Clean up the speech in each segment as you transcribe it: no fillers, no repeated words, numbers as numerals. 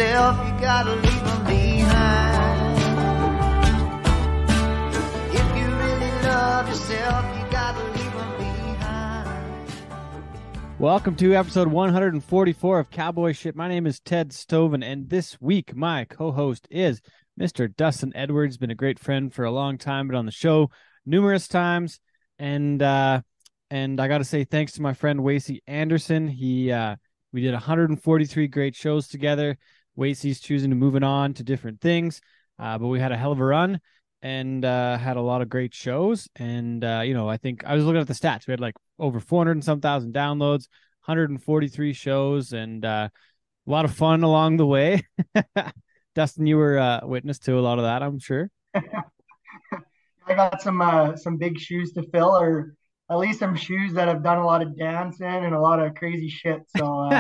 yourself, you gotta leave them behind. If you really love yourself, you gotta leave them behind. Welcome to episode 144 of Cowboy Sh. My name is Ted Stovin, and this week my co-host is Mr. Dustin Edwards. Been a great friend for a long time, been on the show numerous times, and I got to say thanks to my friend Wasey Anderson. We did 143 great shows together. Wasey's choosing to move it on to different things, but we had a hell of a run and had a lot of great shows. And I think I was looking at the stats. We had like over 400 and some thousand downloads, 143 shows, and a lot of fun along the way. Dustin, you were witness to a lot of that, I'm sure. I got some big shoes to fill, or at least some shoes that have done a lot of dancing and a lot of crazy shit. So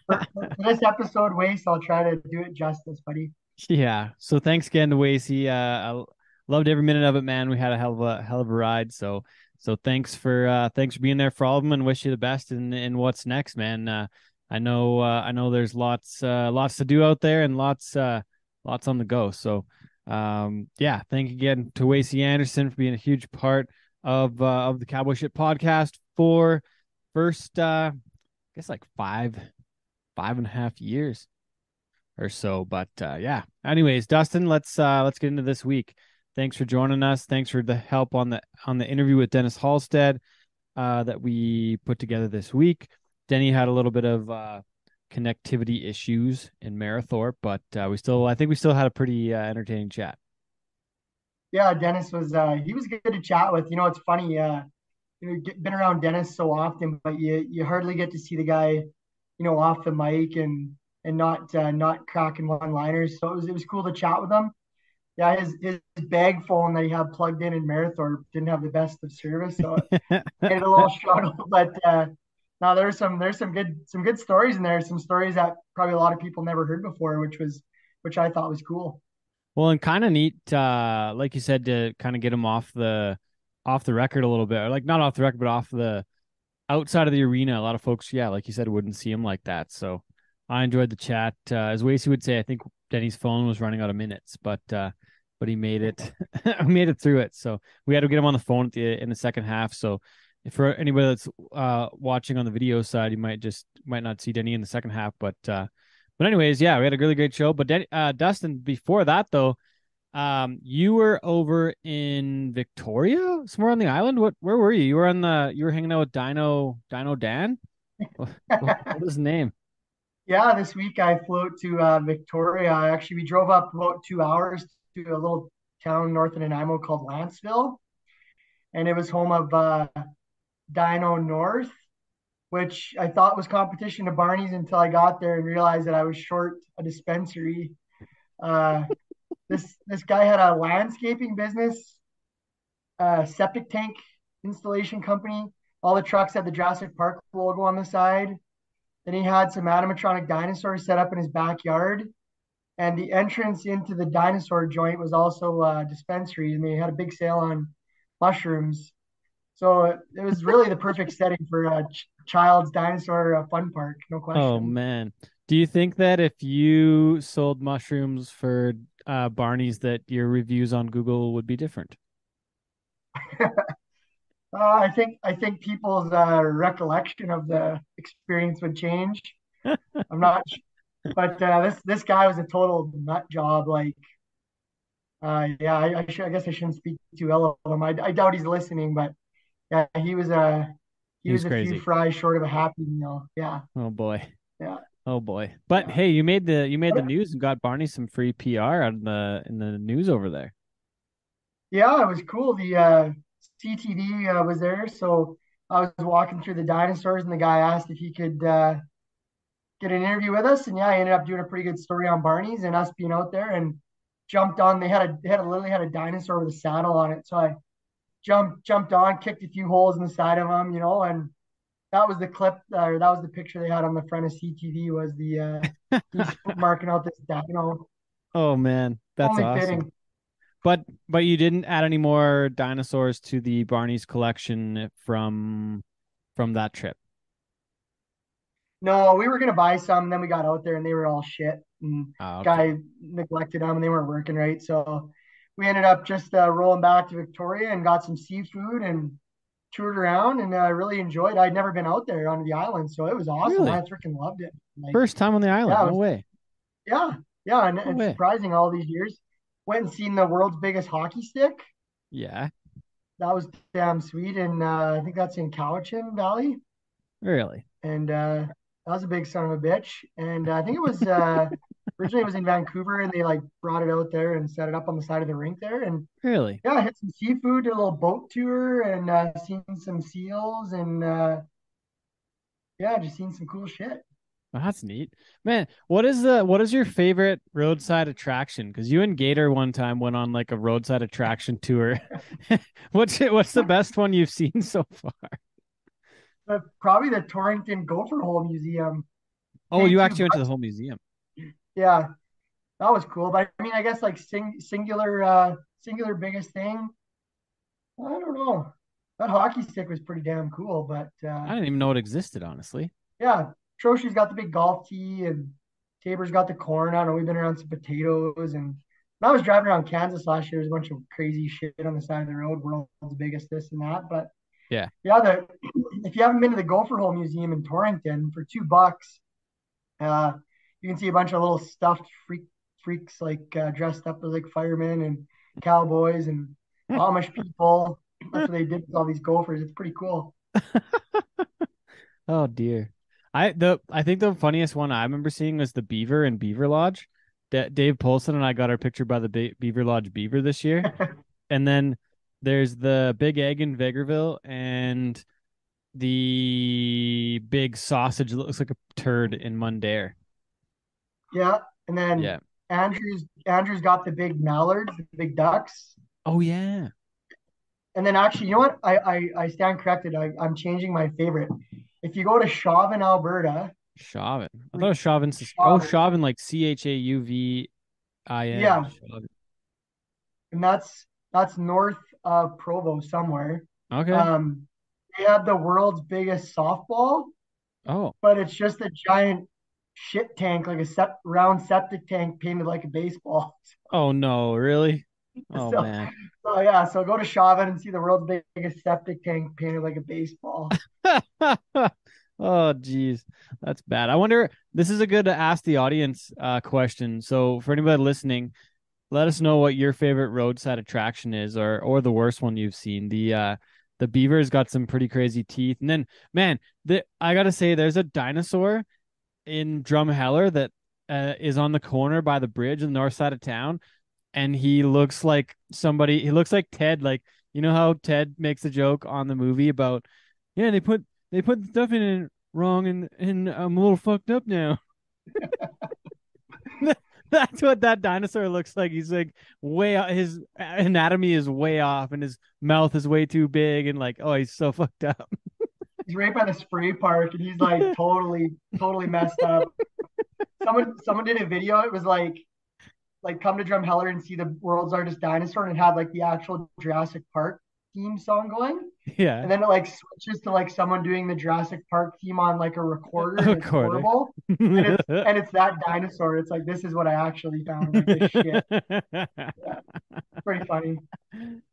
for this episode, Waste, I'll try to do it justice, buddy. Yeah. So thanks again to Wasey. I loved every minute of it, man. We had a hell of a ride. So thanks for being there for all of them, and wish you the best in what's next, man. I know there's lots to do out there, and lots on the go. So yeah, thank you again to Wasey Anderson for being a huge part of the Cowboy Shit podcast for first I guess like five and a half years or so. But yeah, anyways, Dustin, let's get into this week. Thanks for joining us. Thanks for the help on the interview with Denny Halstead that we put together this week. Denny had a little bit of connectivity issues in Marathon, but I think we still had a pretty entertaining chat. Yeah, Dennis was he was good to chat with. It's funny. Been around Dennis so often, but you hardly get to see the guy, off the mic and not cracking one-liners. So it was cool to chat with him. Yeah, his bag phone that he had plugged in Marathon didn't have the best of service, so it made it a little struggle. But now there's some good stories in there. Some stories that probably a lot of people never heard before, which I thought was cool. Well, and kind of neat, like you said, to kind of get him off the record a little bit, or like not off the record, but off the outside of the arena. A lot of folks, yeah, like you said, wouldn't see him like that. So I enjoyed the chat. As Wasey would say, I think Denny's phone was running out of minutes, but he made it, made it through it. So we had to get him on the phone in the second half. So if for anybody that's watching on the video side, you might not see Denny in the second half, but anyways, yeah, we had a really great show. But Dustin, before that though, you were over in Victoria, somewhere on the island. Where were you? You were hanging out with Dino Dan. What was his name? Yeah, this week I flew to Victoria. Actually, we drove up about 2 hours to a little town north of Nanaimo called Lanceville, and it was home of Dino North, which I thought was competition to Barney's until I got there and realized that I was short a dispensary. Uh, this guy had a landscaping business, septic tank installation company. All the trucks had the Jurassic Park logo on the side. Then he had some animatronic dinosaurs set up in his backyard. And the entrance into the dinosaur joint was also a dispensary, and they had a big sale on mushrooms. So it was really the perfect setting for a child's dinosaur fun park, no question. Oh man, do you think that if you sold mushrooms for Barney's, that your reviews on Google would be different? I think people's recollection of the experience would change. I'm not, but this guy was a total nut job. Like, yeah, I guess I shouldn't speak too ill of him. I doubt he's listening, but yeah, he was a crazy. few fries short of a Happy Meal. Yeah. Oh boy. Yeah. Oh boy. But Yeah. hey, you made the news and got Barney some free PR in the news over there. Yeah, it was cool. The CTV was there, so I was walking through the dinosaurs, and the guy asked if he could get an interview with us, and yeah, I ended up doing a pretty good story on Barney's and us being out there, and jumped on. Literally had a dinosaur with a saddle on it, so I jumped on, kicked a few holes in the side of him, and that was the clip, or that was the picture they had on the front of CTV, was the he's marking out this dino. Oh man, that's Only awesome. fitting. But you didn't add any more dinosaurs to the Barney's collection from that trip. No, we were gonna buy some, and then we got out there and they were all shit. And Oh, okay. guy neglected them and they weren't working right. So we ended up just rolling back to Victoria and got some seafood and toured around and really enjoyed. I'd never been out there on the island, so it was awesome. I Really? freaking loved it. Like, First time on the island? yeah, it No was, way. yeah, yeah, and No it's way. surprising all these years. Went and seen the world's biggest hockey stick. Yeah. That was damn sweet, and I think that's in Cowichan Valley, Really? and that was a big son of a bitch. And I think it was originally it was in Vancouver, and they like brought it out there and set it up on the side of the rink there. And Really? yeah, I had some seafood, did a little boat tour, and seen some seals, and yeah, just seen some cool shit. Well, that's neat. Man, what is your favorite roadside attraction? Because you and Gator one time went on like a roadside attraction tour. What's the best one you've seen so far? But probably the Torrington Gopher Hole Museum. Oh, Paid you two actually went to the bucks. whole museum. Yeah, that was cool. But I mean, I guess like singular singular biggest thing. I don't know. That hockey stick was pretty damn cool. But I didn't even know it existed, honestly. yeah, Troshi's got the big golf tee, and Tabor's got the corn. I don't know. We've been around some potatoes, and when I was driving around Kansas last year, there's a bunch of crazy shit on the side of the road, world's biggest this and that. But Yeah. yeah, the if you haven't been to the Gopher Hole Museum in Torrington for $2, uh, you can see a bunch of little stuffed freaks like dressed up as like firemen and cowboys and Amish people. That's what they did with all these gophers. It's pretty cool. Oh dear. I think the funniest one I remember seeing was the beaver in Beaver Lodge. Dave Polson and I got our picture by the Beaver Lodge beaver this year. And then there's the Big Egg in Vegreville and the big sausage that looks like a turd in Mundare. Yeah, and then Yeah. Andrew's got the big mallards, the big ducks. Oh yeah. And then actually, you know what? I stand corrected. I'm changing my favorite. If you go to Chauvin, Alberta, Chauvin. I thought it was Chauvin. Oh, Chauvin, Chauvin, like Chauvin. yeah, Chauvin. and that's north of Provo somewhere. Okay. Um, they had the world's biggest softball, Oh. but it's just a giant shit tank, like a round septic tank painted like a baseball. Oh no, really? Oh So, man. so yeah, so go to Chauvin and see the world's biggest septic tank painted like a baseball. Oh geez, that's bad. I wonder. This is a good to ask the audience question. So for anybody listening, let us know what your favorite roadside attraction is, or the worst one you've seen. The beaver's got some pretty crazy teeth, and then man, I gotta say, there's a dinosaur in Drumheller that is on the corner by the bridge on the north side of town, and he looks like somebody. He looks like Ted. Like you know how Ted makes a joke on the movie about, yeah, they put the stuff in it wrong, and I'm a little fucked up now. That's what that dinosaur looks like. He's like his anatomy is way off, and his mouth is way too big, and like, oh, he's so fucked up. He's right by the spray park and he's like totally messed up. Someone did a video. It was like come to Drumheller and see the world's largest dinosaur, and it had like the actual Jurassic Park theme song going. Yeah, And then it like switches to like someone doing the Jurassic Park theme on like a recorder, a and it's quarter. horrible. And it's that dinosaur. It's like this is what I actually found. Like this shit. Yeah, pretty funny.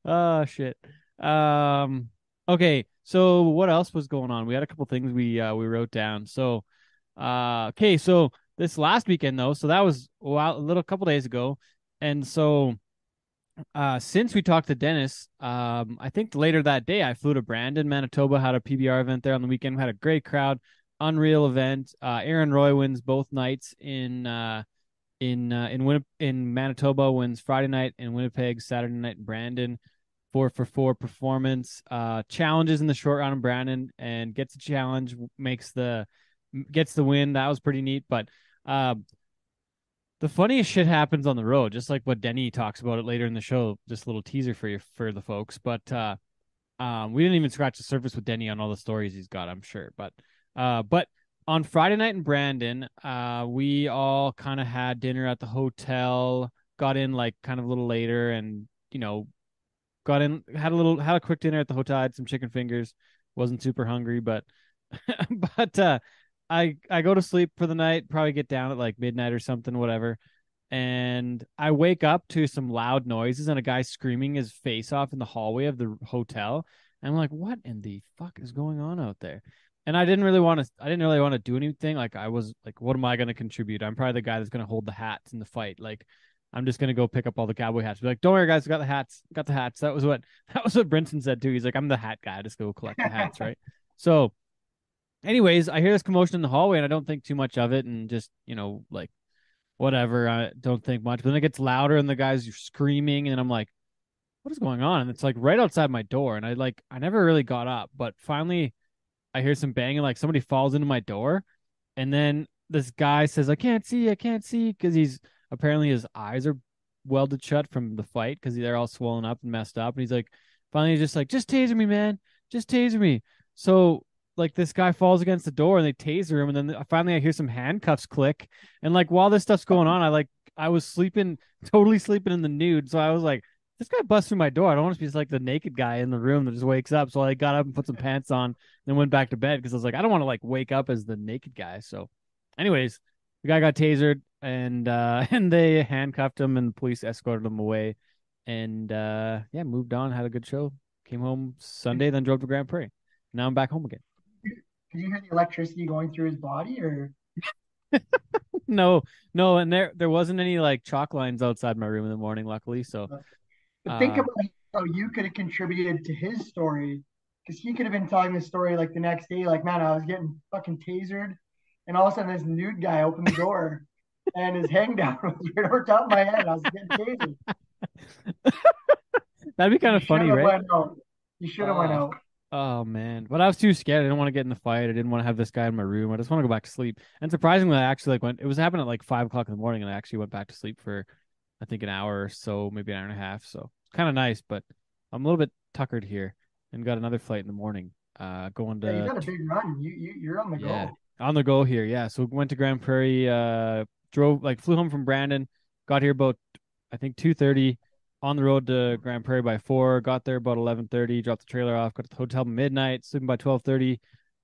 Oh shit. Um. Okay. So what else was going on? We had a couple things we wrote down. So, okay. So this last weekend though. So that was a little couple days ago, and so since we talked to Dennis, I think later that day I flew to Brandon, Manitoba, had a PBR event there on the weekend. We had a great crowd, unreal event. Aaron Roy wins both nights in Manitoba, wins Friday night in Winnipeg, Saturday night in Brandon. 4 for 4 performance. Challenges in the short round in Brandon and gets a challenge, gets the win. That was pretty neat. But the funniest shit happens on the road, just like what Denny talks about it later in the show. Just a little teaser for the folks. But we didn't even scratch the surface with Denny on all the stories he's got, I'm sure. But on Friday night in Brandon, we all kind of had dinner at the hotel, got in like kind of a little later, and got in, had a quick dinner at the hotel, had some chicken fingers, wasn't super hungry, but but I go to sleep for the night, probably get down at like midnight or something, whatever. And I wake up to some loud noises and a guy screaming his face off in the hallway of the hotel. And I'm like, what in the fuck is going on out there? And I didn't really want to do anything. Like I was like, what am I going to contribute? I'm probably the guy that's going to hold the hats in the fight. Like I'm just going to go pick up all the cowboy hats. Be like, don't worry guys, I got the hats. Got the hats. That was what Brinson said too. He's like, I'm the hat guy. I just go collect the hats, right? So anyways, I hear this commotion in the hallway and I don't think too much of it and just, like whatever. I don't think much. But then it gets louder and the guys are screaming and I'm like, what is going on? And it's like right outside my door. And I never really got up, but finally I hear some banging, like somebody falls into my door. And then this guy says, I can't see, because apparently his eyes are welded shut from the fight because they're all swollen up and messed up. And he's like, finally, he's just like, just taser me, man. Just taser me. So like this guy falls against the door and they taser him. And then finally I hear some handcuffs click. And like while this stuff's going on, I was totally sleeping in the nude. So I was like, this guy busts through my door. I don't want to be just like the naked guy in the room that just wakes up. So I got up and put some pants on, then went back to bed because I was like, I don't want to like wake up as the naked guy. So, anyways, the guy got tasered and and they handcuffed him and the police escorted him away. And yeah, moved on, had a good show. Came home Sunday, then drove to Grand Prairie. Now I'm back home again. Did you hear the electricity going through his body, or? No, and there wasn't any like chalk lines outside my room in the morning, luckily. So. But think about how you could have contributed to his story, because he could have been telling the story like the next day, like, man, I was getting fucking tasered, and all of a sudden this nude guy opened the door, and his hang down was right over top of my head. I was getting tasered. That'd be kind of funny, right? You should have went out. Oh man, but I was too scared. I didn't want to get in the fight. I didn't want to have this guy in my room. I just want to go back to sleep. And surprisingly, I actually like went. It was happening at like 5 o'clock in the morning, and I actually went back to sleep for, I think, an hour or so, maybe an hour and a half. So it's kind of nice, but I'm a little bit tuckered here, and got another flight in the morning. Going to. Yeah, you got a big run. You're on the go. On the go here. Yeah, so went to Grand Prairie. Flew home from Brandon. Got here about, I think, 2:30. On the road to Grand Prairie by 4, got there about 11:30, dropped the trailer off, got to the hotel by midnight, sleeping by 12:30,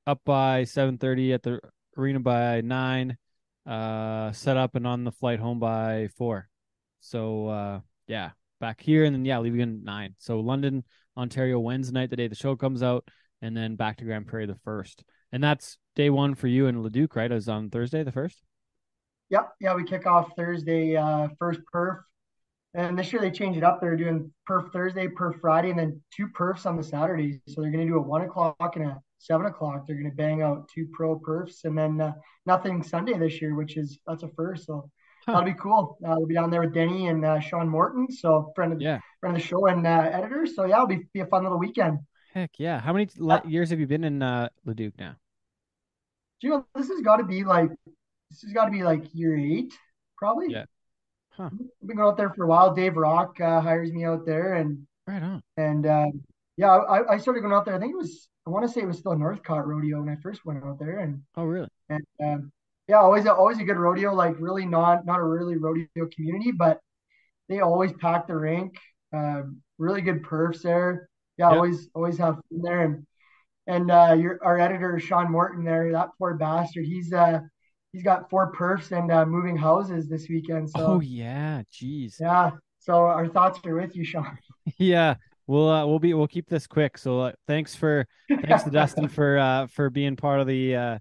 up by 7:30 at the arena by 9, set up and on the flight home by 4. So, yeah, back here and then, leaving at 9. So London, Ontario, Wednesday night, the day the show comes out, and then back to Grand Prairie the 1st. And that's day 1 for you in Leduc, right? It was on Thursday, the 1st? Yep. Yeah, we kick off Thursday, first perf. And this year they changed it up. They're doing perf Thursday, perf Friday, and then 2 perfs on the Saturdays. So they're going to do a 1 o'clock and a 7 o'clock. They're going to bang out 2 pro perfs, and then nothing Sunday this year, that's a first. So that'll be cool. We'll be down there with Denny and Sean Morton, so friend of the show and editor. So yeah, it'll be a fun little weekend. Heck yeah! How many years have you been in Leduc now? Do you know this has got to be like year 8, probably. Yeah. Huh. I've been going out there for a while. Dave Rock hires me out there, and right on. And I started going out there. I want to say it was still Northcott Rodeo when I first went out there. And oh, really? And always a good rodeo. Like really not a really rodeo community, but they always pack the rink. Really good perfs there. Yeah, yep. always have fun there. And our editor Sean Morton there, that poor bastard. He's got 4 perfs and moving houses this weekend. So, oh yeah, geez. Yeah. So our thoughts are with you, Sean. Yeah, we'll keep this quick. So thanks to Dustin for being part of the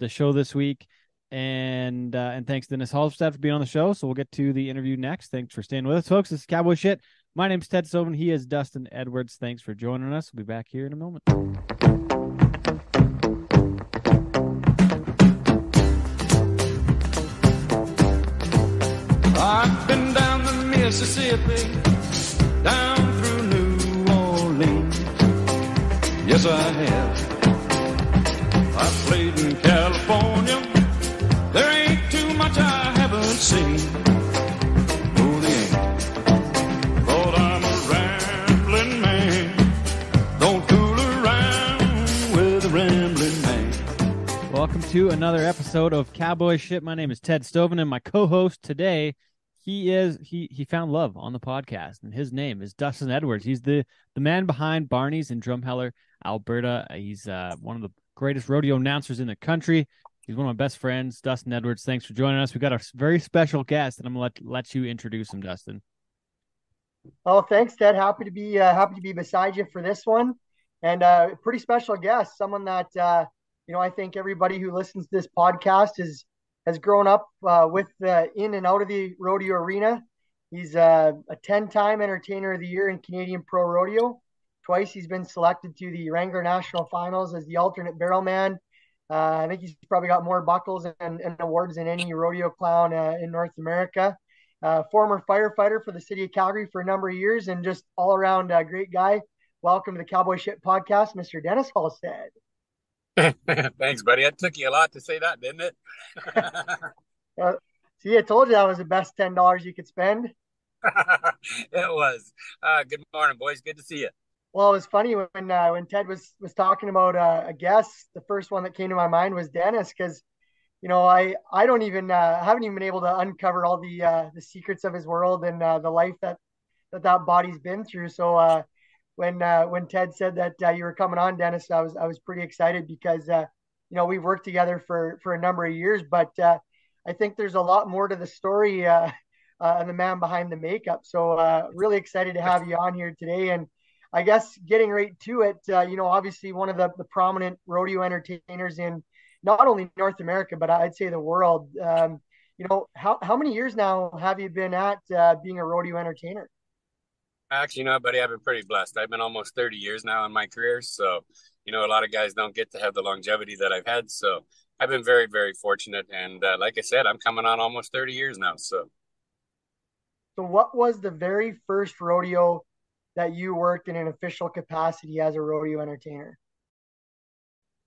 show this week, and thanks to Denny Halstead for being on the show. So we'll get to the interview next. Thanks for staying with us, folks. This is Cowboy Shit. My name's Ted Stovin. He is Dustin Edwards. Thanks for joining us. We'll be back here in a moment. I've been down the Mississippi, down through New Orleans. Yes, I have. I've played in California. There ain't too much I haven't seen. Oh, they ain't. But I'm a rambling man. Don't fool around with a rambling man. Welcome to another episode of Cowboy Shit. My name is Ted Stovin, and my co-host today, he found love on the podcast, and his name is Dustin Edwards. He's the man behind Barney's in Drumheller, Alberta. He's one of the greatest rodeo announcers in the country. He's one of my best friends, Dustin Edwards. Thanks for joining us. We got a very special guest, and I'm gonna let you introduce him, Dustin. Oh, thanks, Ted. Happy to be beside you for this one, and pretty special guest, someone that I think everybody who listens to this podcast has grown up with in and out of the rodeo arena. He's a 10-time Entertainer of the Year in Canadian Pro Rodeo. Twice he's been selected to the Wrangler National Finals as the alternate barrelman. I think he's probably got more buckles and awards than any rodeo clown in North America. Former firefighter for the city of Calgary for a number of years, and just all around great guy. Welcome to the Cowboy Sh podcast, Mr. Denny Halstead. Thanks, buddy. It took you a lot to say that, didn't it? See, I told you that was the best $10 you could spend. It was. Good morning, boys. Good to see you. Well, it was funny when Ted was talking about a guest. The first one that came to my mind was Dennis, because I don't even haven't even been able to uncover all the secrets of his world and the life that body's been through. So when Ted said that you were coming on, Dennis, I was pretty excited because we've worked together for a number of years, but I think there's a lot more to the story and the man behind the makeup. So really excited to have you on here today. And I guess getting right to it, obviously one of the prominent rodeo entertainers in not only North America, but I'd say the world. How many years now have you been at being a rodeo entertainer? Actually, buddy, I've been pretty blessed. I've been almost 30 years now in my career. So, a lot of guys don't get to have the longevity that I've had. So I've been very, very fortunate. And like I said, I'm coming on almost 30 years now. So what was the very first rodeo that you worked in an official capacity as a rodeo entertainer?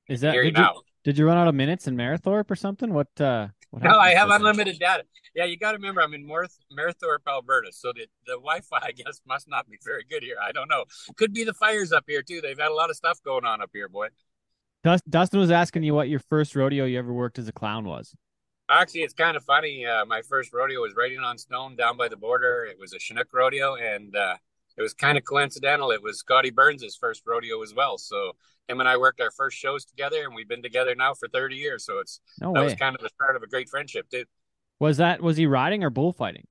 Is that did you run out of minutes in Marathorpe or something? What no, I have unlimited data. Yeah, you got to remember I'm in Marathorpe, Alberta, so the Wi-Fi, I guess, must not be very good here. I don't know. Could be the fires up here too. They've had a lot of stuff going on up here, boy. Dustin was asking you what your first rodeo you ever worked as a clown was. Actually, it's kind of funny. My first rodeo was Writing on Stone down by the border. It was a Chinook rodeo, and it was kind of coincidental. It was Scotty Burns' first rodeo as well. So him and I worked our first shows together, and we've been together now for 30 years. So that was kind of the start of a great friendship, too. Was he riding or bullfighting?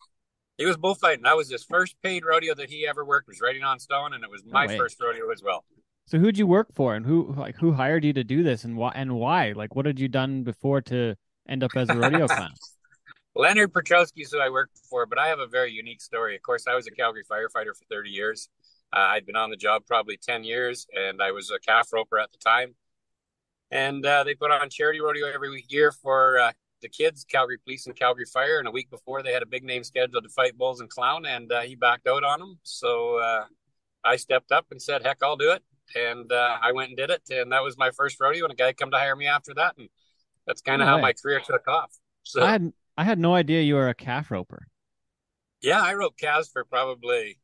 He was bullfighting. That was his first paid rodeo that he ever worked, was Writing on Stone, and it was my first rodeo as well. So who'd you work for, and who hired you to do this, and why? Like, what had you done before to end up as a rodeo clown? Leonard Petrowski is who I worked for, but I have a very unique story. Of course, I was a Calgary firefighter for 30 years. I'd been on the job probably 10 years, and I was a calf roper at the time. And they put on charity rodeo every year for the kids, Calgary Police and Calgary Fire. And a week before, they had a big name scheduled to fight bulls and clown, and he backed out on them. So I stepped up and said, heck, I'll do it. And I went and did it, and that was my first rodeo, and a guy come to hire me after that, and that's kind of how my career took off. So I had no idea you were a calf roper. Yeah, I roped calves for probably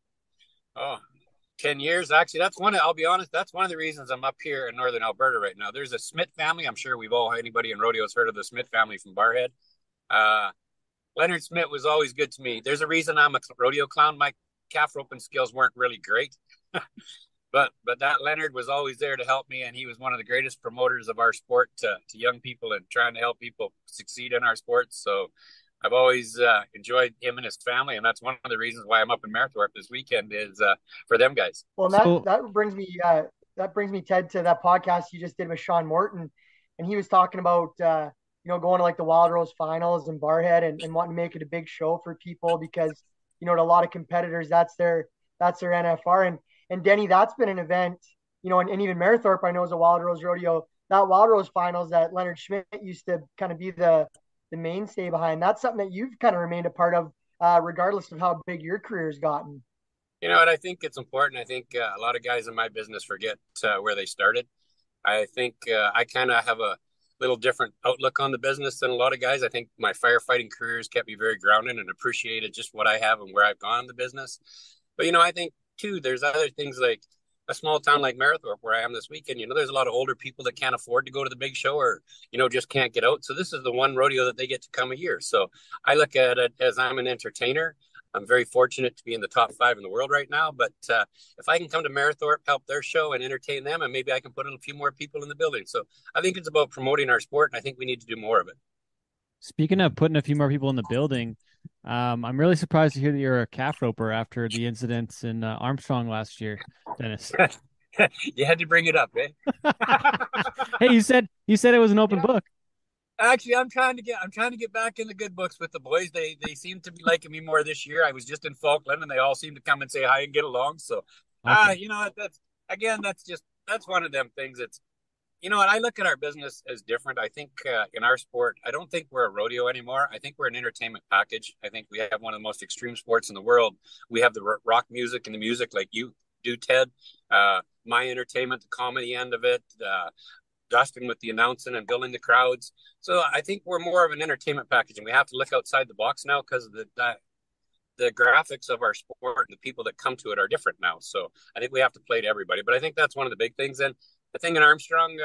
10 years. Actually, I'll be honest, that's one of the reasons I'm up here in northern Alberta right now. There's a Smith family. I'm sure anybody in rodeo has heard of the Smith family from Barhead. Leonard Smith was always good to me. There's a reason I'm a rodeo clown. My calf roping skills weren't really great. But that Leonard was always there to help me, and he was one of the greatest promoters of our sport to young people and trying to help people succeed in our sport. So I've always enjoyed him and his family, and that's one of the reasons why I'm up in Marathorpe this weekend is for them guys. Well, that brings me Ted to that podcast you just did with Sean Morton, and he was talking about going to like the Wild Rose Finals in Barhead and wanting to make it a big show for people because to a lot of competitors that's their NFR. And Denny, that's been an event, and even Marathorpe, I know, is a Wild Rose rodeo. That Wild Rose Finals that Leonard Schmidt used to kind of be the mainstay behind. That's something that you've kind of remained a part of, regardless of how big your career's gotten. And I think it's important. I think a lot of guys in my business forget where they started. I think I kind of have a little different outlook on the business than a lot of guys. I think my firefighting career has kept me very grounded and appreciated just what I have and where I've gone in the business. But, I think, too, there's other things like a small town like Marathorpe where I am this weekend. There's a lot of older people that can't afford to go to the big show or, just can't get out. So this is the one rodeo that they get to come a year. So I look at it as I'm an entertainer. I'm very fortunate to be in the top 5 in the world right now. But if I can come to Marathorpe, help their show and entertain them, and maybe I can put a few more people in the building. So I think it's about promoting our sport, and I think we need to do more of it. Speaking of putting a few more people in the building, I'm really surprised to hear that you're a calf roper after the incidents in Armstrong last year, Dennis. You had to bring it up, eh? Hey, you said it was an open book. Actually, I'm trying to get back in the good books with the boys. They seem to be liking me more this year. I was just in Falkland, and they all seem to come and say hi and get along. So, Okay. you know, that's one of them things. It's, you know what, I look at our business as different. I think in our sport, I don't think we're a rodeo anymore. I think we're an entertainment package. I think we have one of the most extreme sports in the world. We have the rock music and the music like you do, Ted. My entertainment, the comedy end of it. Dustin with the announcing and building the crowds. So I think we're more of an entertainment package, and we have to look outside the box now because of the graphics of our sport and the people that come to it are different now. So I think we have to play to everybody. But I think that's one of the big things. And the thing in Armstrong,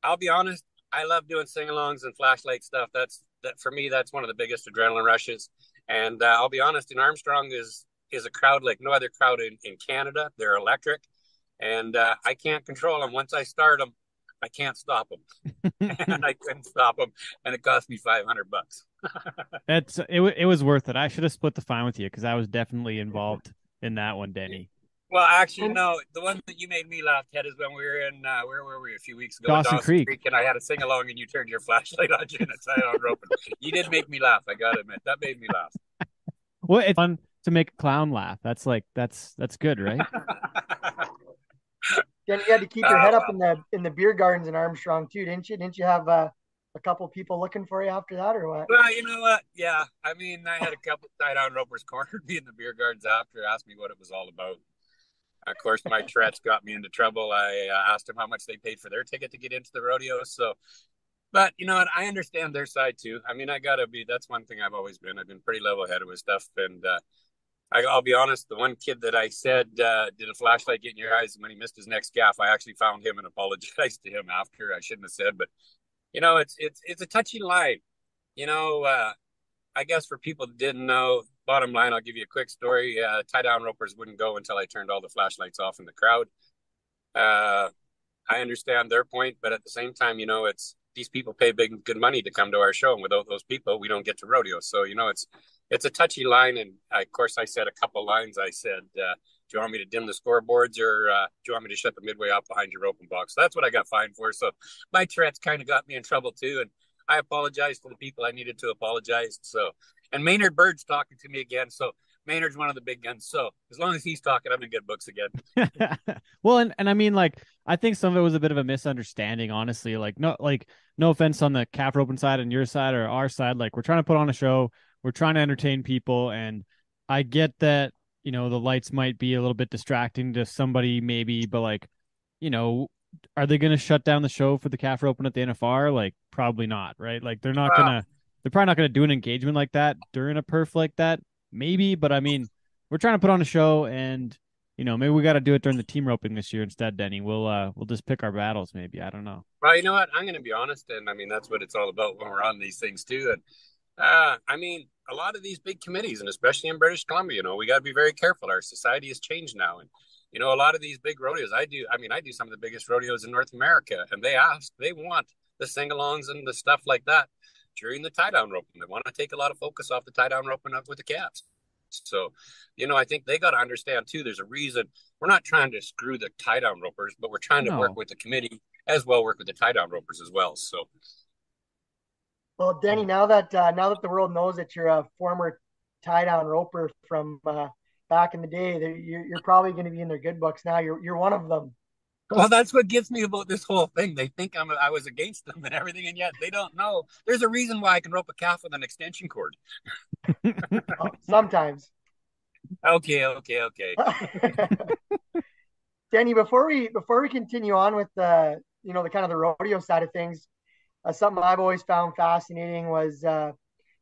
I'll be honest, I love doing sing-alongs and flashlight stuff. That for me, that's one of the biggest adrenaline rushes. And I'll be honest, in Armstrong is a crowd like no other crowd in Canada. They're electric, and I can't control them. Once I start them, I can't stop them. And I couldn't stop them, and it cost me $500. It was worth it. I should have split the fine with you because I was definitely involved in that one, Denny. Well, actually, no. The one that you made me laugh, Ted, is when we were in where were we a few weeks ago? Dawson Creek, and I had a sing along, and you turned your flashlight on you and it's on rope. You did make me laugh. I gotta admit, that made me laugh. Well, it's fun to make a clown laugh. That's good, right? Then you had to keep your head up in the beer gardens in Armstrong too, didn't you? Didn't you have a couple people looking for you after that, or what? Well, you know what? Yeah, I mean, I had a couple of tie-down ropers cornered me in the beer gardens after, asked me what it was all about. Of course, my Tourette's got me into trouble. I asked them how much they paid for their ticket to get into the rodeo. So, but you know what? I understand their side too. I mean, that's one thing I've always been. I've been pretty level-headed with stuff, and I'll be honest, the one kid that I said did a flashlight get in your eyes when he missed his next gaff, I actually found him and apologized to him after. I shouldn't have said, but you know, it's a touchy line. You know, I guess for people that didn't know, bottom line, I'll give you a quick story. Tie down ropers wouldn't go until I turned all the flashlights off in the crowd. I understand their point, but at the same time, you know, these people pay good money to come to our show, and without those people, we don't get to rodeo. So, you know, it's a touchy line, and of course, I said a couple lines. I said, "Do you want me to dim the scoreboards, or do you want me to shut the midway off behind your open box?" So that's what I got fined for. So my Tourette's kind of got me in trouble too, and I apologized to the people I needed to apologize. So, and Maynard Bird's talking to me again. So Maynard's one of the big guns. So as long as he's talking, I'm in good books again. Well, and I mean, like, I think some of it was a bit of a misunderstanding, honestly. No offense on the calf roping side and your side or our side. Like, we're trying to put on a show, we're trying to entertain people, and I get that, you know, the lights might be a little bit distracting to somebody maybe, but like, you know, are they going to shut down the show for the calf roping at the NFR? Like, probably not, right? Like, they're probably not going to do an engagement like that during a perf like that. Maybe, but I mean, we're trying to put on a show, and you know, maybe we got to do it during the team roping this year instead, Denny. We'll just pick our battles, maybe. I don't know. Well, you know what? I'm going to be honest, and I mean, that's what it's all about when we're on these things too. And I mean, a lot of these big committees, and especially in British Columbia, you know, we got to be very careful. Our society has changed now, and you know, a lot of these big rodeos. I do some of the biggest rodeos in North America, and they want the sing-alongs and the stuff like that during the tie-down roping. They want to take a lot of focus off the tie-down roping up with the calves. So, you know, I think they got to understand too, there's a reason we're not trying to screw the tie-down ropers, but we're trying to work with the committee as well, work with the tie-down ropers as well. So, well, Denny, now that the world knows that you're a former tie-down roper from back in the day, you're probably going to be in their good books now. You're one of them. Well, that's what gets me about this whole thing. They think I was against them and everything, and yet they don't know. There's a reason why I can rope a calf with an extension cord. Sometimes. Okay. Denny, before we continue on with the kind of the rodeo side of things, something I've always found fascinating was your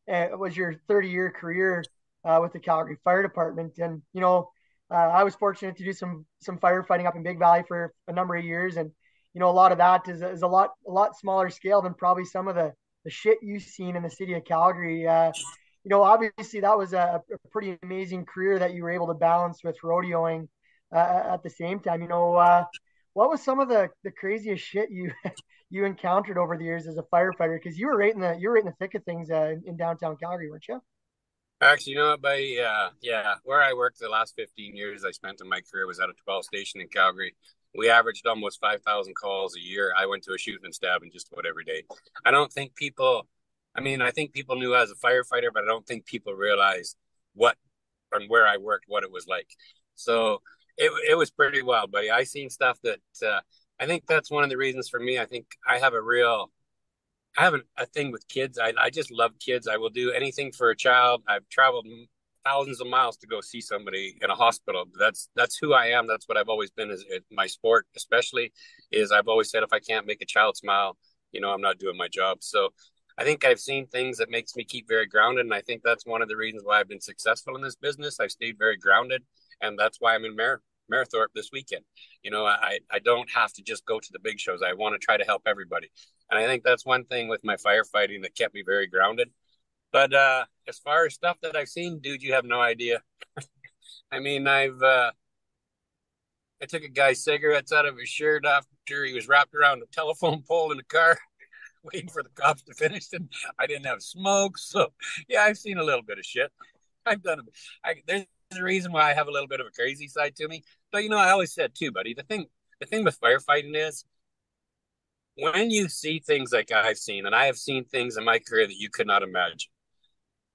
30-year career with the Calgary Fire Department, and you know. I was fortunate to do some firefighting up in Big Valley for a number of years, and you know, a lot of that is a lot smaller scale than probably some of the shit you've seen in the city of Calgary. obviously that was a pretty amazing career that you were able to balance with rodeoing at the same time. What was some of the craziest shit you you encountered over the years as a firefighter? Because you were right in the thick of things in downtown Calgary, weren't you? Actually, you know what, buddy? Yeah, where I worked the last 15 years I spent in my career was at a 12 station in Calgary. We averaged almost 5,000 calls a year. I went to a shooting and stabbing just about every day. I don't think people, I mean, I think people knew I was a firefighter, but I don't think people realized what and where I worked, what it was like. So it was pretty wild, buddy. I seen stuff that I think that's one of the reasons for me. I think I have a thing with kids. I just love kids. I will do anything for a child. I've traveled thousands of miles to go see somebody in a hospital. That's who I am. That's what I've always been. Is my sport, especially, is I've always said if I can't make a child smile, I'm not doing my job. So I think I've seen things that makes me keep very grounded, and I think that's one of the reasons why I've been successful in this business. I've stayed very grounded, and that's why I'm in Marathorpe this weekend. I don't have to just go to the big shows. I want to try to help everybody. And I think that's one thing with my firefighting that kept me very grounded. But as far as stuff that I've seen, dude, you have no idea. I mean, I took a guy's cigarettes out of his shirt after he was wrapped around a telephone pole in the car, waiting for the cops to finish, and I didn't have smoke. So yeah, I've seen a little bit of shit. I've done. There's a reason why I have a little bit of a crazy side to me. But I always said too, buddy. The thing with firefighting is when you see things like I've seen, and I have seen things in my career that you could not imagine.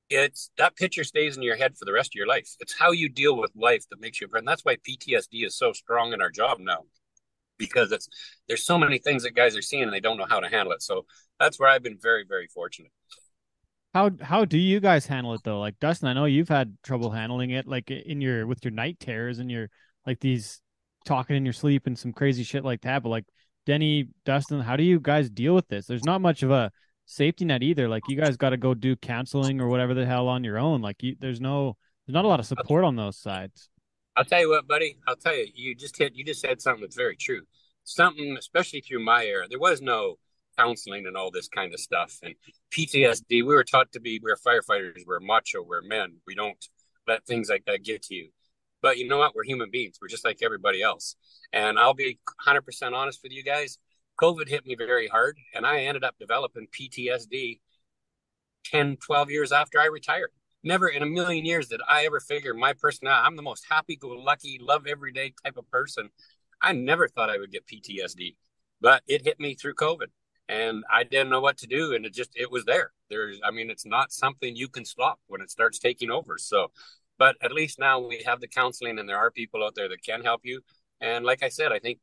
It's that picture stays in your head for the rest of your life. It's how you deal with life that makes you, and that's why PTSD is so strong in our job now, because there's so many things that guys are seeing and they don't know how to handle it. So that's where I've been very, very fortunate. How do you guys handle it though? Like Dustin, I know you've had trouble handling it, like with your night terrors and your like these talking in your sleep and some crazy shit like that. But like Denny, Dustin, how do you guys deal with this? There's not much of a safety net either. Like you guys got to go do counseling or whatever the hell on your own. Like there's not a lot of support on those sides. I'll tell you what, buddy. I'll tell you, you just said something that's very true. Something, especially through my era, there was no counseling and all this kind of stuff. And PTSD, we were taught we're firefighters, we're macho, we're men. We don't let things like that get to you. But you know what? We're human beings. We're just like everybody else. And I'll be 100% honest with you guys. COVID hit me very hard, and I ended up developing PTSD 10, 12 years after I retired. Never in a million years did I ever figure my personality. I'm the most happy-go-lucky, love every day type of person. I never thought I would get PTSD, but it hit me through COVID, and I didn't know what to do, and it was there. It's not something you can stop when it starts taking over. So, but at least now we have the counseling, and there are people out there that can help you. And like I said, I think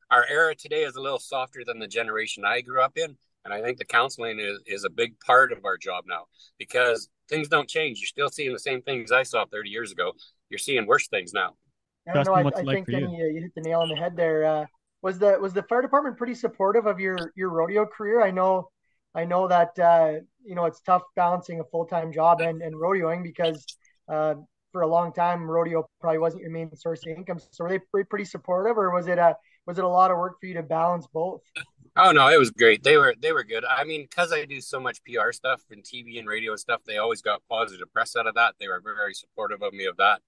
our era today is a little softer than the generation I grew up in. And I think the counseling is a big part of our job now, because things don't change. You're still seeing the same things I saw 30 years ago. You're seeing worse things now. Yeah, no, Dustin, what's I it like think for you? Denny, you hit the nail on the head there. Was the fire department pretty supportive of your rodeo career? I know that it's tough balancing a full time job and rodeoing because for a long time rodeo probably wasn't your main source of income. So were they pretty supportive, or was it a lot of work for you to balance both? Oh no, it was great. They were good. I mean, because I do so much PR stuff and TV and radio stuff, they always got positive press out of that. They were very, very supportive of me of that,